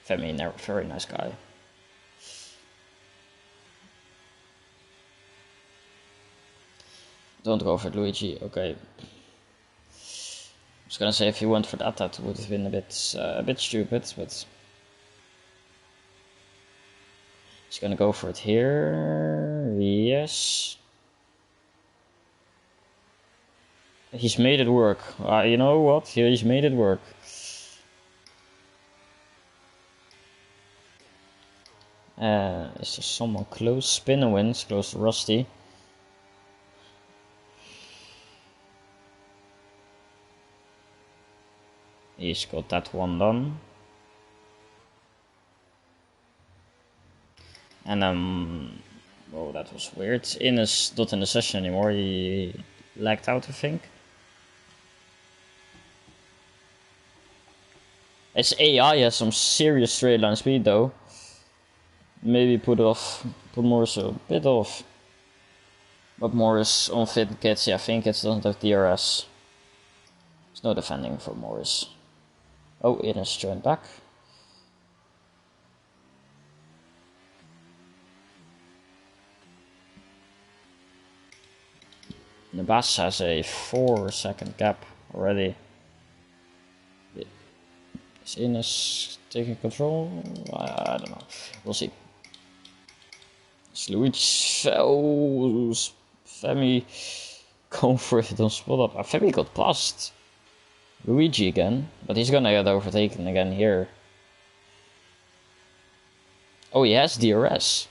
Femi, very nice guy. Don't go for it, Luigi. Okay. I was gonna say if he went for that would have been a bit stupid, but he's gonna go for it here. Yes. He's made it work. You know what? He's made it work. Is there someone close? Spinner wins, close to Rusty. He's got that one done. And oh, that was weird. Ines not in the session anymore. He lagged out, I think. His AI has some serious straight line speed though. Maybe put Morris a bit off. But Morris on fit kits, yeah, I think it doesn't have DRS. There's no defending for Morris. Oh, Ines joined back. Nabas has a 4-second gap already. Is Ines taking control? I don't know. We'll see. Luigi. Oh, Femi going for it on spot up. Femi got past Luigi again, but he's gonna get overtaken again here. Oh, he has DRS.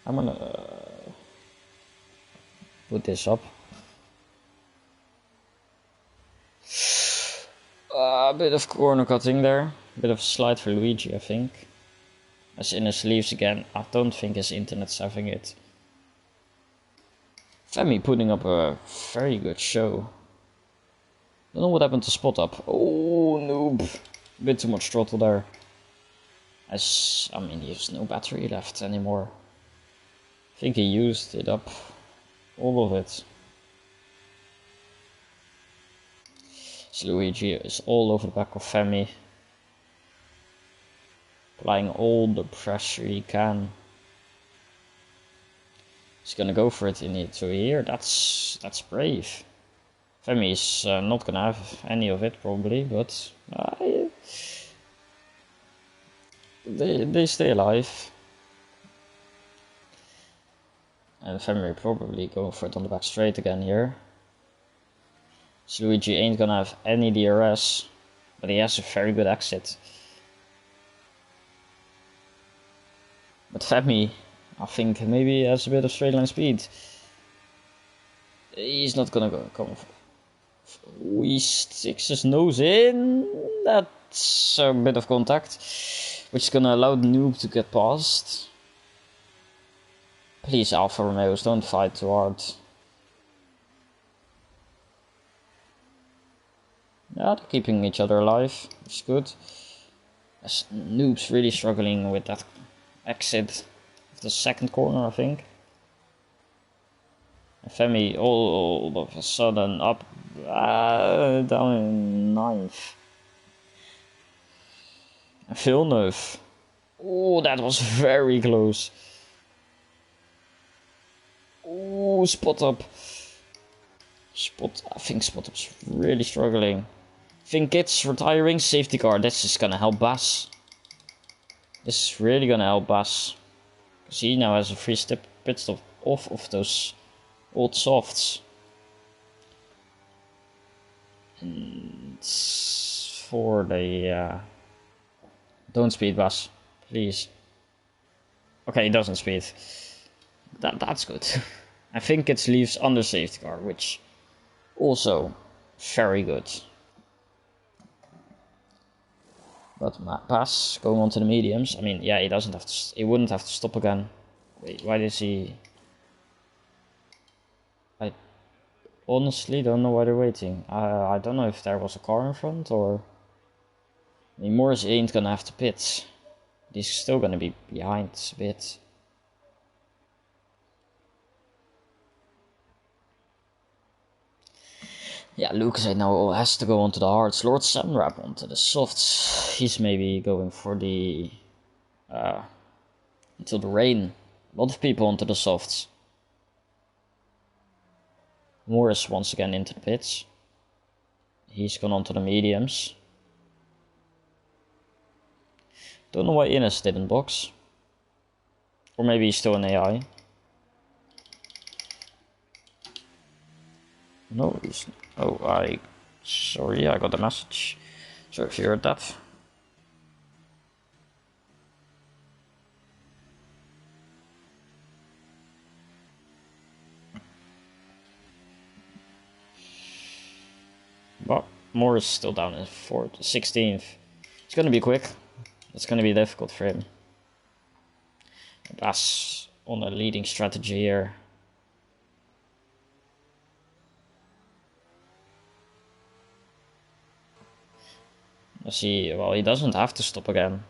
I'm gonna put this up. A bit of corner cutting there. A bit of a slide for Luigi, I think. As Ines leaves again, I don't think his internet's having it. Femi putting up a very good show. Don't know what happened to spot up. Oh, noob. A bit too much throttle there. I mean, he has no battery left anymore. I think he used it up. All of it. So Luigi is all over the back of Femi. Applying all the pressure he can. He's gonna go for it into here. That's brave. Femi is not gonna have any of it probably, but they stay alive. And Femi probably going for it on the back straight again here. So Luigi ain't gonna have any DRS, but he has a very good exit. But Femi, I think maybe has a bit of straight line speed. He's not gonna come. He sticks his nose in. That's a bit of contact, which is gonna allow the noob to get past. Please, Alfa Romeos, don't fight too hard. Yeah, they're keeping each other alive, which is good. As noob's really struggling with that exit of the second corner, I think. And Femi all of a sudden up, down in 9th. Villeneuve. Oh, that was very close. Oh, Spot Up. I think Spot Up's really struggling. I think it's retiring. Safety car. This is gonna help Bas. This is really gonna help Bas. Because he now has a free pit stop off of those old softs. And for the... Don't speed, Bas. Please. Okay, he doesn't speed. That's good. I think it leaves under safety car, which also very good. But Bas going on to the mediums. I mean, yeah, he doesn't have to. He wouldn't have to stop again. Wait, why does he? I honestly don't know why they're waiting. I don't know if there was a car in front or. I mean, Morris ain't gonna have to pit. He's still gonna be behind a bit. Yeah, Lucas I know has to go onto the hards. Lord Samrap onto the softs. He's maybe going for the until the rain. A lot of people onto the softs. Morris once again into the pits. He's gone onto the mediums. Don't know why Ines didn't box. Or maybe he's still an AI. No, he's... Oh, sorry, I got a message. Sorry if you heard that. But Moore is still down in 16th. It's gonna be quick. It's gonna be difficult for him. Bas on a leading strategy here. Let's see, well, he doesn't have to stop again.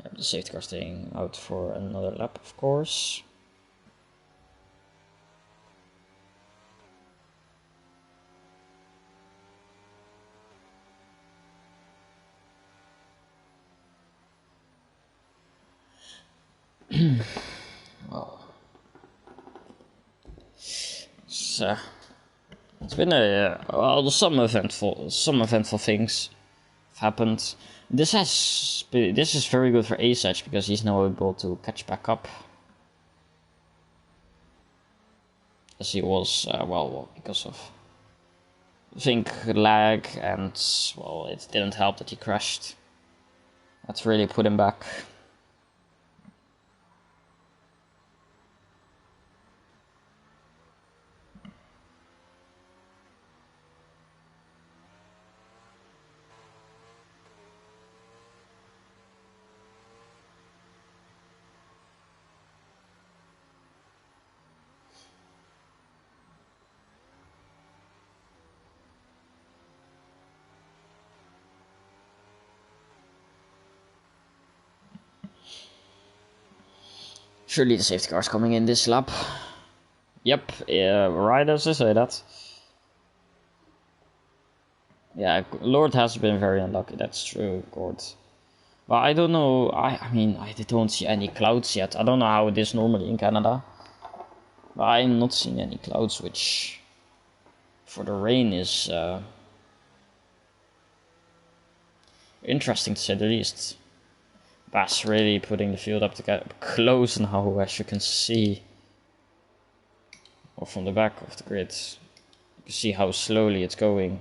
Yeah, the safety car staying out for another lap, of course. Well, it's been some eventful things have happened. This is very good for Asach because he's now able to catch back up, as he was because of I think lag, and well, it didn't help that he crashed. That's really put him back. Surely the safety car's coming in this lap. Yep, right as I say that. Yeah, Lord has been very unlucky, that's true, Gord. But I don't know, I mean, I don't see any clouds yet. I don't know how it is normally in Canada. But I'm not seeing any clouds, which for the rain is interesting to say the least. Bas really putting the field up to get close now, as you can see. Or from the back of the grid. You can see how slowly it's going.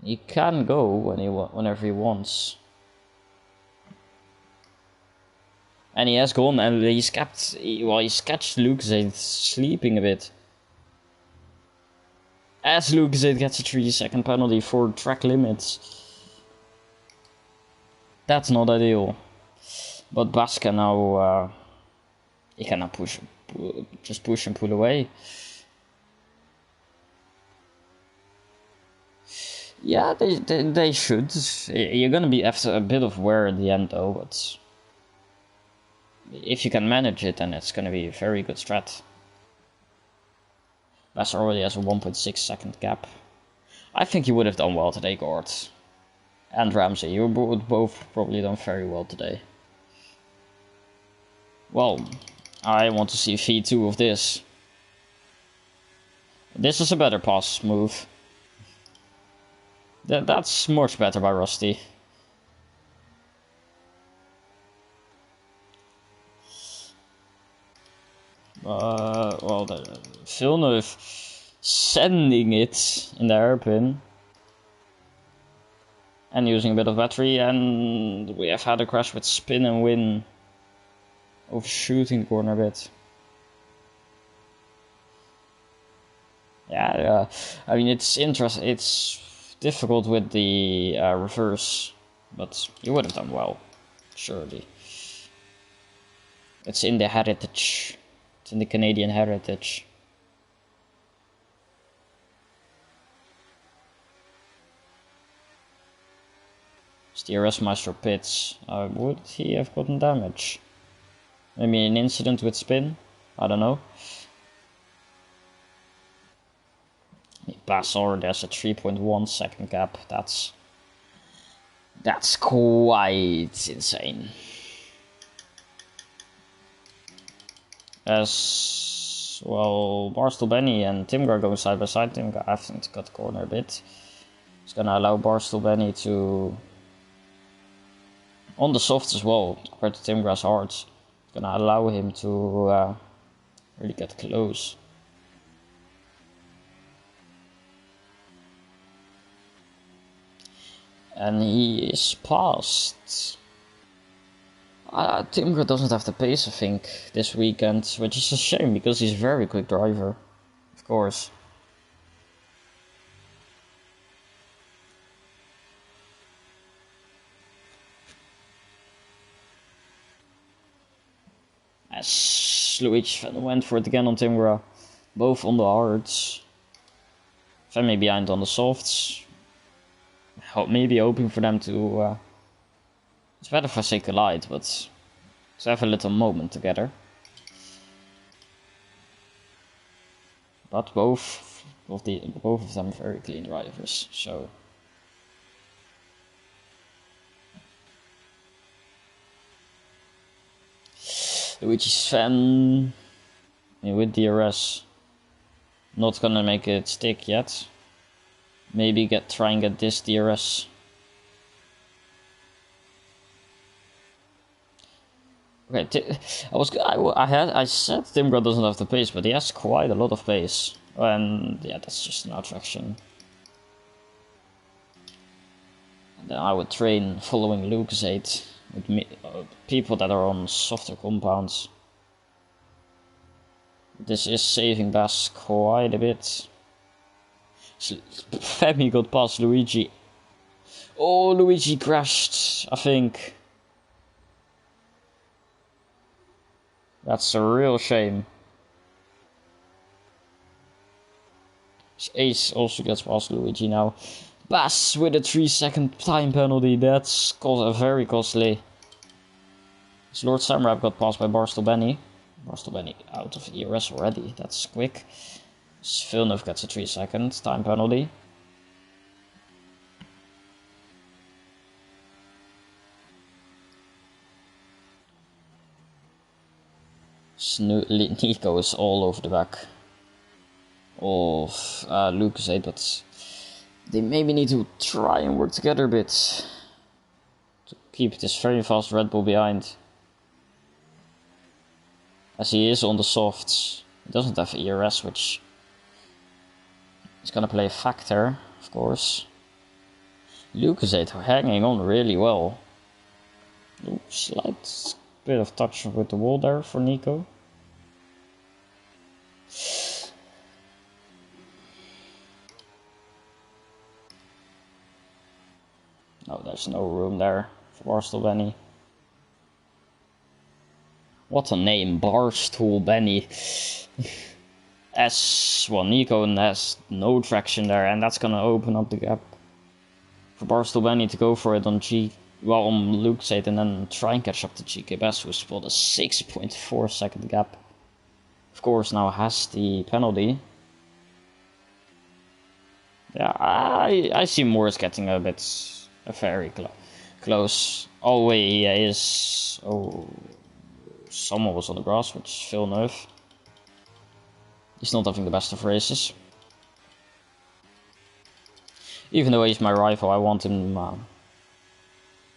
He can go whenever he wants. And he has gone, and he's catched Lucas sleeping a bit. As Lucas gets a 3-second penalty for track limits. That's not ideal. But Bas can now he can now just push and pull away. Yeah, they should. You're gonna be after a bit of wear at the end though, but if you can manage it, then it's gonna be a very good strat. Bass already has a 1.6 second gap. I think you would have done well today, Gord. And Ramsey, you would both probably done very well today. Well, I want to see V2 of this. This is a better pass move. That's much better by Rusty. Well, Villeneuve sending it in the hairpin. And using a bit of battery, and we have had a crash with spin and win. Overshooting the corner a bit. Yeah, I mean it's interesting. It's difficult with the reverse, but you would have done well, surely. It's in the heritage. It's in the Canadian heritage. DRS Maestro pits. Would he have gotten damage? Maybe an incident with spin? I don't know. Bass already has a 3.1 second gap. That's quite insane. As well, Barstool Benny and Timgar going side by side. Timgar having to cut the corner a bit. It's gonna allow Barstool Benny to, on the softs as well, compared to Timgar's hards, it's gonna allow him to really get close. And he is past. Timgar doesn't have the pace, I think, this weekend, which is a shame because he's a very quick driver, of course. As Luigi went for it again on Timgar, both on the hards. Femi behind on the softs. Maybe hoping for them to. It's better if I say collide, but to have a little moment together. But both of them very clean drivers, so. Luigi's Sven with DRS. Not gonna make it stick yet. Maybe try and get this DRS. Okay, I said Timgar doesn't have the pace, but he has quite a lot of pace, and yeah, that's just an attraction. And then I would train following Lucas 8 with people that are on softer compounds. This is saving Bass quite a bit. Femi got past Luigi. Oh, Luigi crashed, I think. That's a real shame. Ace also gets past Luigi now. Bass with a 3-second time penalty. That's very costly. So Lord Samrap got passed by Barstool Benny. Barstool Benny out of ERS already. That's quick. Villeneuve gets a 3-second time penalty. Nico is all over the back of Lucas 8, but they maybe need to try and work together a bit to keep this very fast Red Bull behind. As he is on the softs, he doesn't have ERS, which is gonna play a factor, of course. Lucas 8 hanging on really well. Ooh, slight bit of touch with the wall there for Nico. No, there's no room there for Barstool Benny. What a name, Barstool Benny. As well, Nico has no traction there, and that's gonna open up the gap for Barstool Benny to go for it on on Lucozade and then try and catch up to GK Bass, who's spot a 6.4 second gap. Of course, now has the penalty. Yeah, I see Morris getting a bit very close. Oh wait, he is. Oh, someone was on the grass, which is Villeneuve. He's not having the best of races. Even though he's my rival, I want him.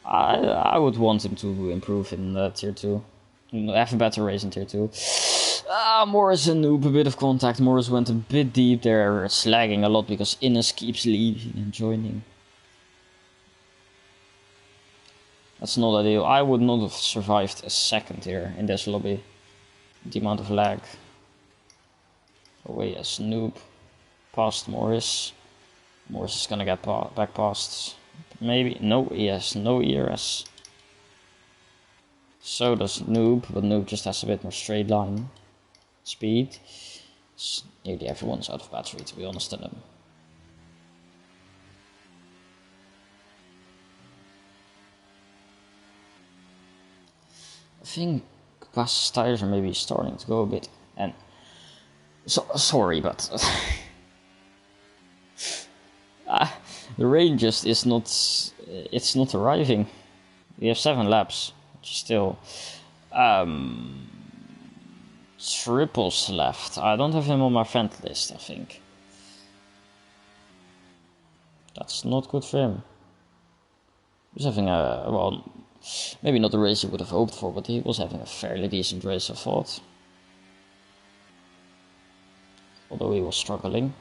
I would want him to improve in Tier 2. Have a better race in Tier 2. Morris and Noob, a bit of contact. Morris went a bit deep there, slagging a lot because Innes keeps leaving and joining. That's not ideal. I would not have survived a second here in this lobby. The amount of lag. Oh wait, yes, Noob past Morris. Morris is gonna get back past. Maybe. No, he has no ERS. So does Noob, but Noob just has a bit more straight line speed. Nearly everyone's out of battery, to be honest, in them. I think Bass's tires are maybe starting to go a bit, and sorry, but the rain just is not. It's not arriving. We have 7 laps, which is still triples left. I don't have him on my friend list. I think that's not good for him. He's having a maybe not the race he would have hoped for, but he was having a fairly decent race, I thought. Although he was struggling.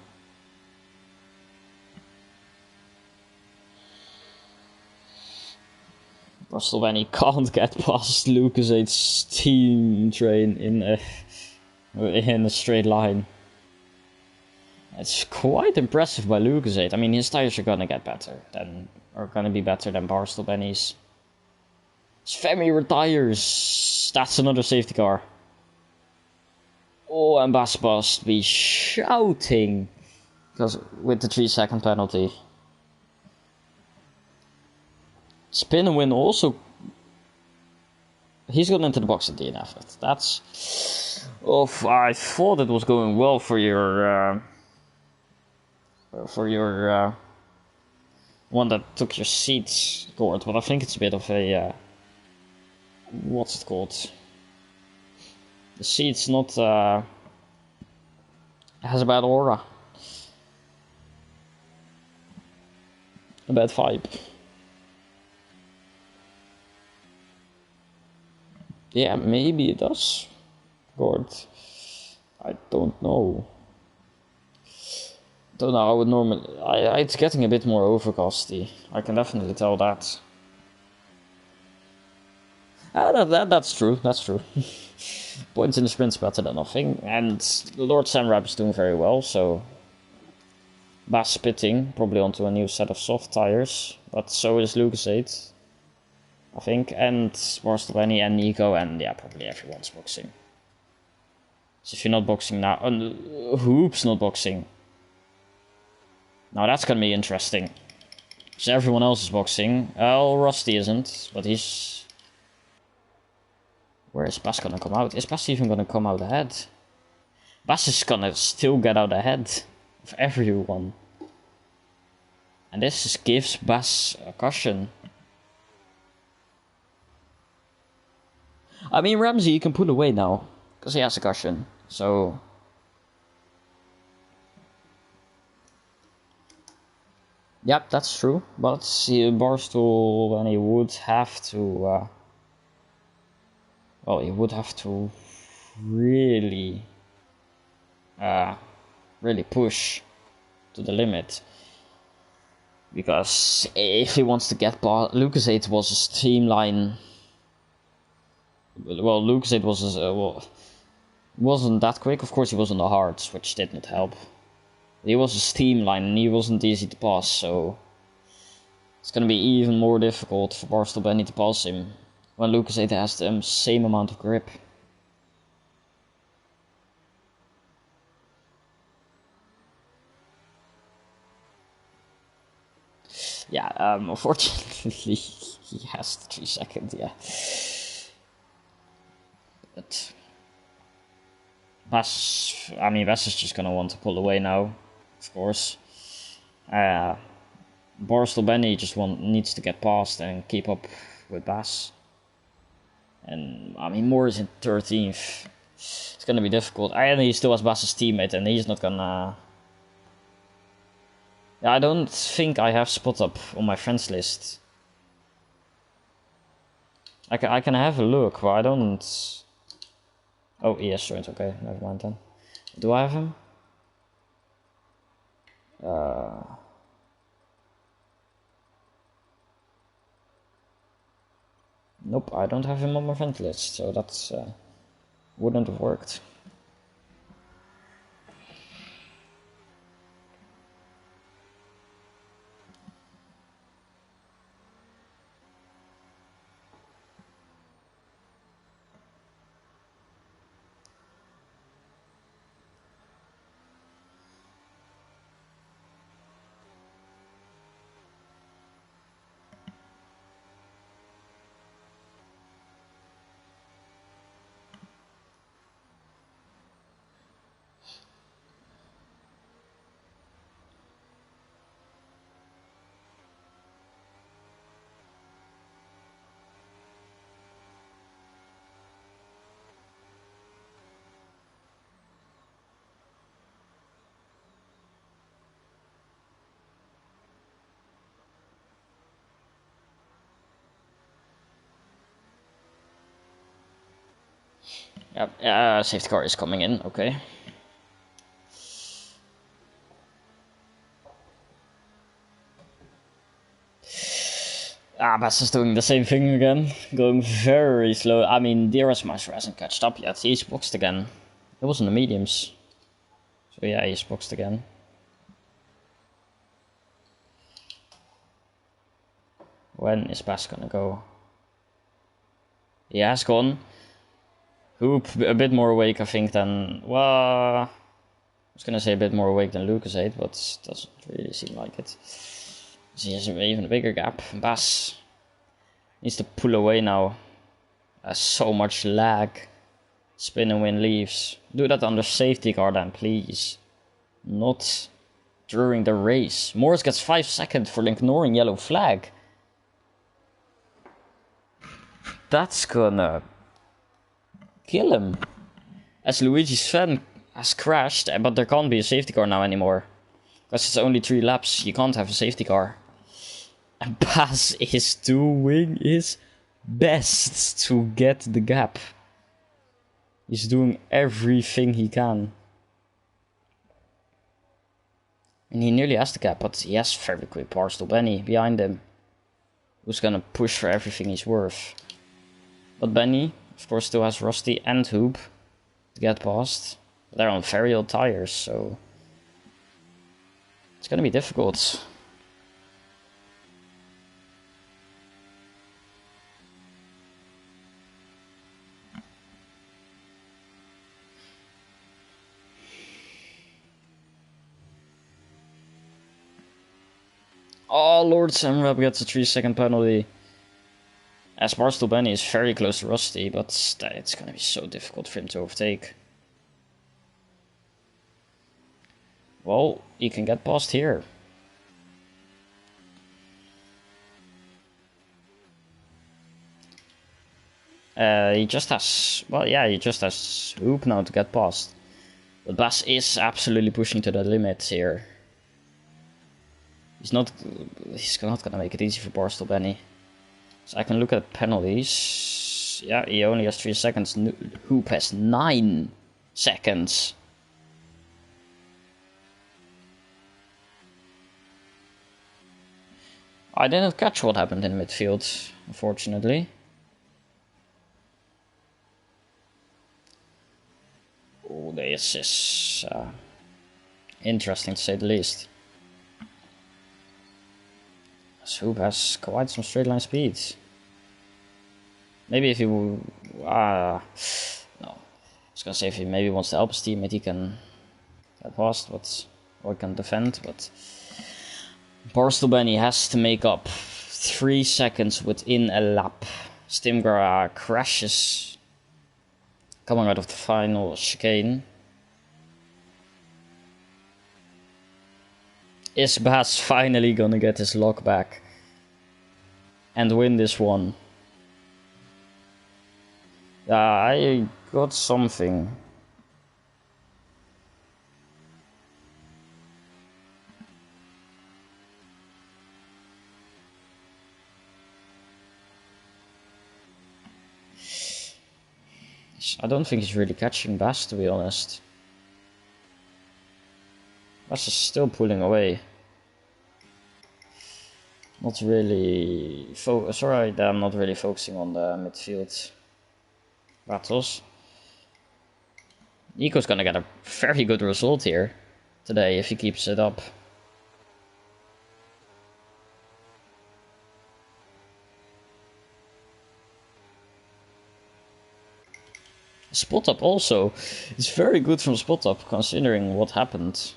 Russell when he can't get past Lucasade's steam train in a straight line. It's quite impressive by Lucasade. I mean, his tires are gonna get better are gonna be better than Barstool Benny's. Femi retires. That's another safety car. Oh, and Bass must be shouting because with the 3-second penalty. Spin and win also. He's gone into the box at DNF. That's. Oh, I thought it was going well for your one that took your seat, Gord. But I think it's a bit of a what's it called? The seat's not has a bad aura, a bad vibe. Yeah, maybe it does, Gord. I don't know. Don't know. I would normally. It's getting a bit more overcasty. I can definitely tell that. That's true. That's true. Points in the sprint's better than nothing, and Lord Samrap is doing very well. So Bass spitting probably onto a new set of soft tires, but so is Lucasade. I think, and Barstool Benny and Nico, and yeah, probably everyone's boxing. So if you're not boxing now, Hoop's not boxing. Now that's gonna be interesting. So everyone else is boxing. Well, Rusty isn't, but he's. Where is Bass gonna come out? Is Bass even gonna come out ahead? Bass is gonna still get out ahead of everyone. And this just gives Bass a caution. I mean, Ramsey you can put away now, because he has a caution, so... Yep, that's true, but Barstool, when he would have to... well, he would have to really... really push to the limit. Because if he wants to get past... Lucasade was a streamline... Well, Lucasade was wasn't that quick. Of course, he was on the hards, which did not help. He was a steam line, and he wasn't easy to pass, so it's gonna be even more difficult for Barstool Benny to pass him when Lucasade has the same amount of grip. Yeah, unfortunately, he has the 3 second, yeah. But Bass is just gonna want to pull away now, of course. Barstool Benny just needs to get past and keep up with Bass. And Moore is in 13th. It's gonna be difficult. And he still has Bass's teammate, and he's not gonna. I don't think I have Spot Up on my friends list. I can have a look, but I don't. Oh, yes, joined. Okay, never mind then. Do I have him? Nope, I don't have him on my friend list, so that's wouldn't have worked. Yep, safety car is coming in, okay. Bass is doing the same thing again, going very slow. DRS Master hasn't catched up yet, he's boxed again. It was in the mediums. So yeah, he's boxed again. When is Bass gonna go? He has gone. Hoop, a bit more awake, I think, than... Well, I was gonna say a bit more awake than Lucas 8, but doesn't really seem like it. So he has even a bigger gap. Bass needs to pull away now. Has so much lag. Spin and win leaves. Do that under safety car then, please. Not during the race. Morris gets 5 seconds for ignoring yellow flag. That's gonna kill him. As Luigi's fan has crashed, but there can't be a safety car now anymore. Because it's only 3 laps, you can't have a safety car. And Bass is doing his best to get the gap. He's doing everything he can. And he nearly has the gap, but he has very quick Barstool Benny behind him. Who's gonna push for everything he's worth. But Benny, of course, still has Rusty and Hoop to get past. They're on very old tires, so it's gonna be difficult. Oh, Lord Samrab gets a 3 second penalty. As Barstool Benny is very close to Rusty, but it's gonna be so difficult for him to overtake. Well, he can get past here. He just has... Well, yeah, he just has Hoop now to get past. But Bass is absolutely pushing to the limit here. He's not gonna make it easy for Barstool Benny. So I can look at penalties. Yeah, he only has 3 seconds. Hoop has 9 seconds. I didn't catch what happened in midfield, unfortunately. Oh, this is interesting to say the least. Hoop has quite some straight line speed. Maybe if he will... no. I was gonna say if he maybe wants to help his teammate, he can get past, or he can defend, but... Barcelona has to make up 3 seconds within a lap. Stimgra crashes coming out of the final chicane. Is Bas finally gonna get his lock back and win this one? I got something. I don't think he's really catching Bas, to be honest. Bas is still pulling away. Not really sorry, I'm not really focusing on the midfield battles. Nico's gonna get a very good result here today if he keeps it up. Spot up also. It's very good from spot up considering what happened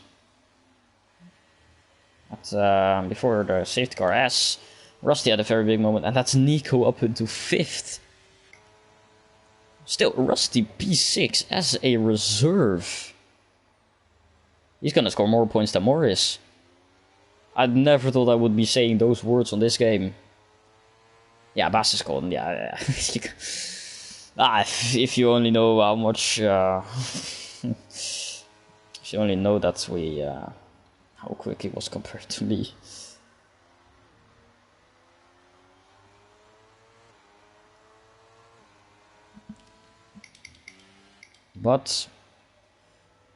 at, before the safety car S. Rusty had a very big moment, and that's Nico up into 5th. Still, Rusty P6 as a reserve. He's gonna score more points than Morris. I never thought I would be saying those words on this game. Yeah, Bas is gone. Yeah. If you only know how much... if you only know that we... how quick he was compared to me. But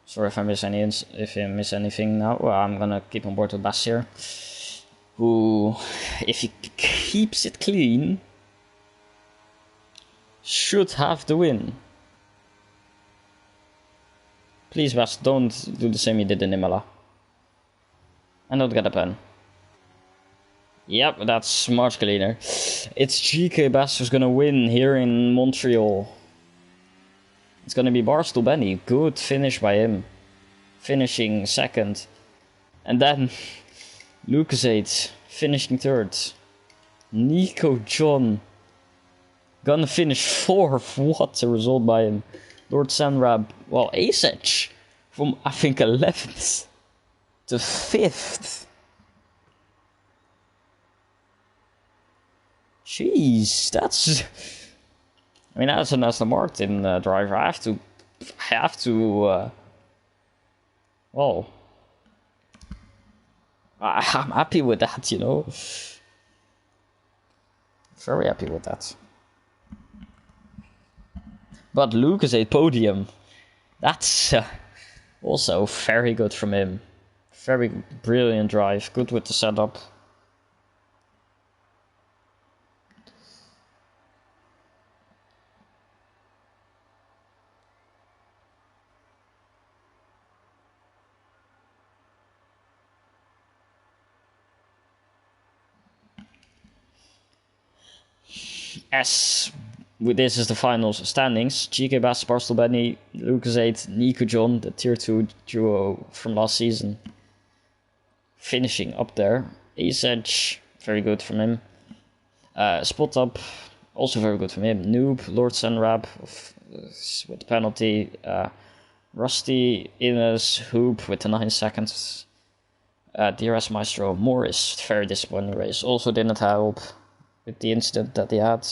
sorry if I miss anything now. Well, I'm gonna keep on board with Bas here, who, if he keeps it clean, should have the win. Please, Bas, don't do the same you did in Imola. And don't get a pen. Yep, that's much cleaner. It's GK Bas who's gonna win here in Montreal. It's gonna be Barstool Benny. Good finish by him. Finishing 2nd. And then Lucas 8 finishing 3rd. Nico John gonna finish 4th. What a result by him. Lord Sanrab, well, Ace Edge from I think 11th to 5th. Jeez, that's... I mean, as an Aston Martin driver, I have to, well, I'm happy with that, you know. Very happy with that. But Lucas a podium. That's also very good from him. Very brilliant drive. Good with the setup. As this is the finals standings, GK Bas, Barstool Benny, Lucas 8, Nico John, the tier 2 duo from last season, finishing up there. Ace Edge, very good from him. Spot Up, also very good from him. Noob, Lord Sanrab with the penalty. Rusty, Ines, Hoop with the 9 seconds. DRS Maestro, Morris, very disappointing race. Also didn't help with the incident that he had.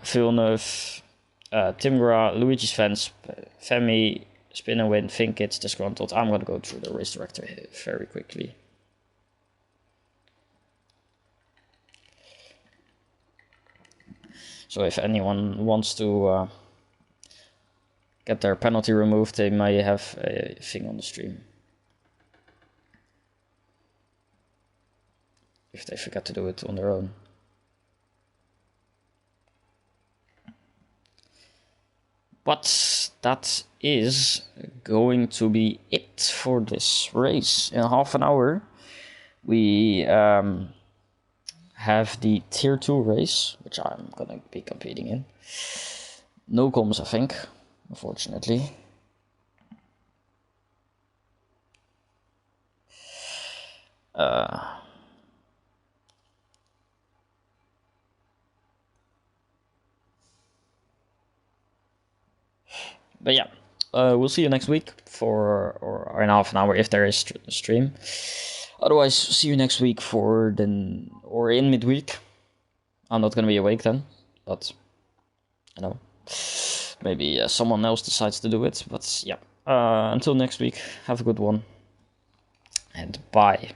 Villeneuve, Timgra, Luigi's Fence, Femi, Spin and Win, think it's disgruntled. I'm going to go through the race director here very quickly. So if anyone wants to get their penalty removed, they may have a thing on the stream. If they forget to do it on their own. But that is going to be it for this race. In half an hour, we have the tier 2 race, which I'm going to be competing in. No comms, I think, But yeah, we'll see you next week or in half an hour if there is a stream. Otherwise, see you next week or in midweek. I'm not gonna be awake then, but you know, maybe someone else decides to do it. But yeah, until next week, have a good one, and bye.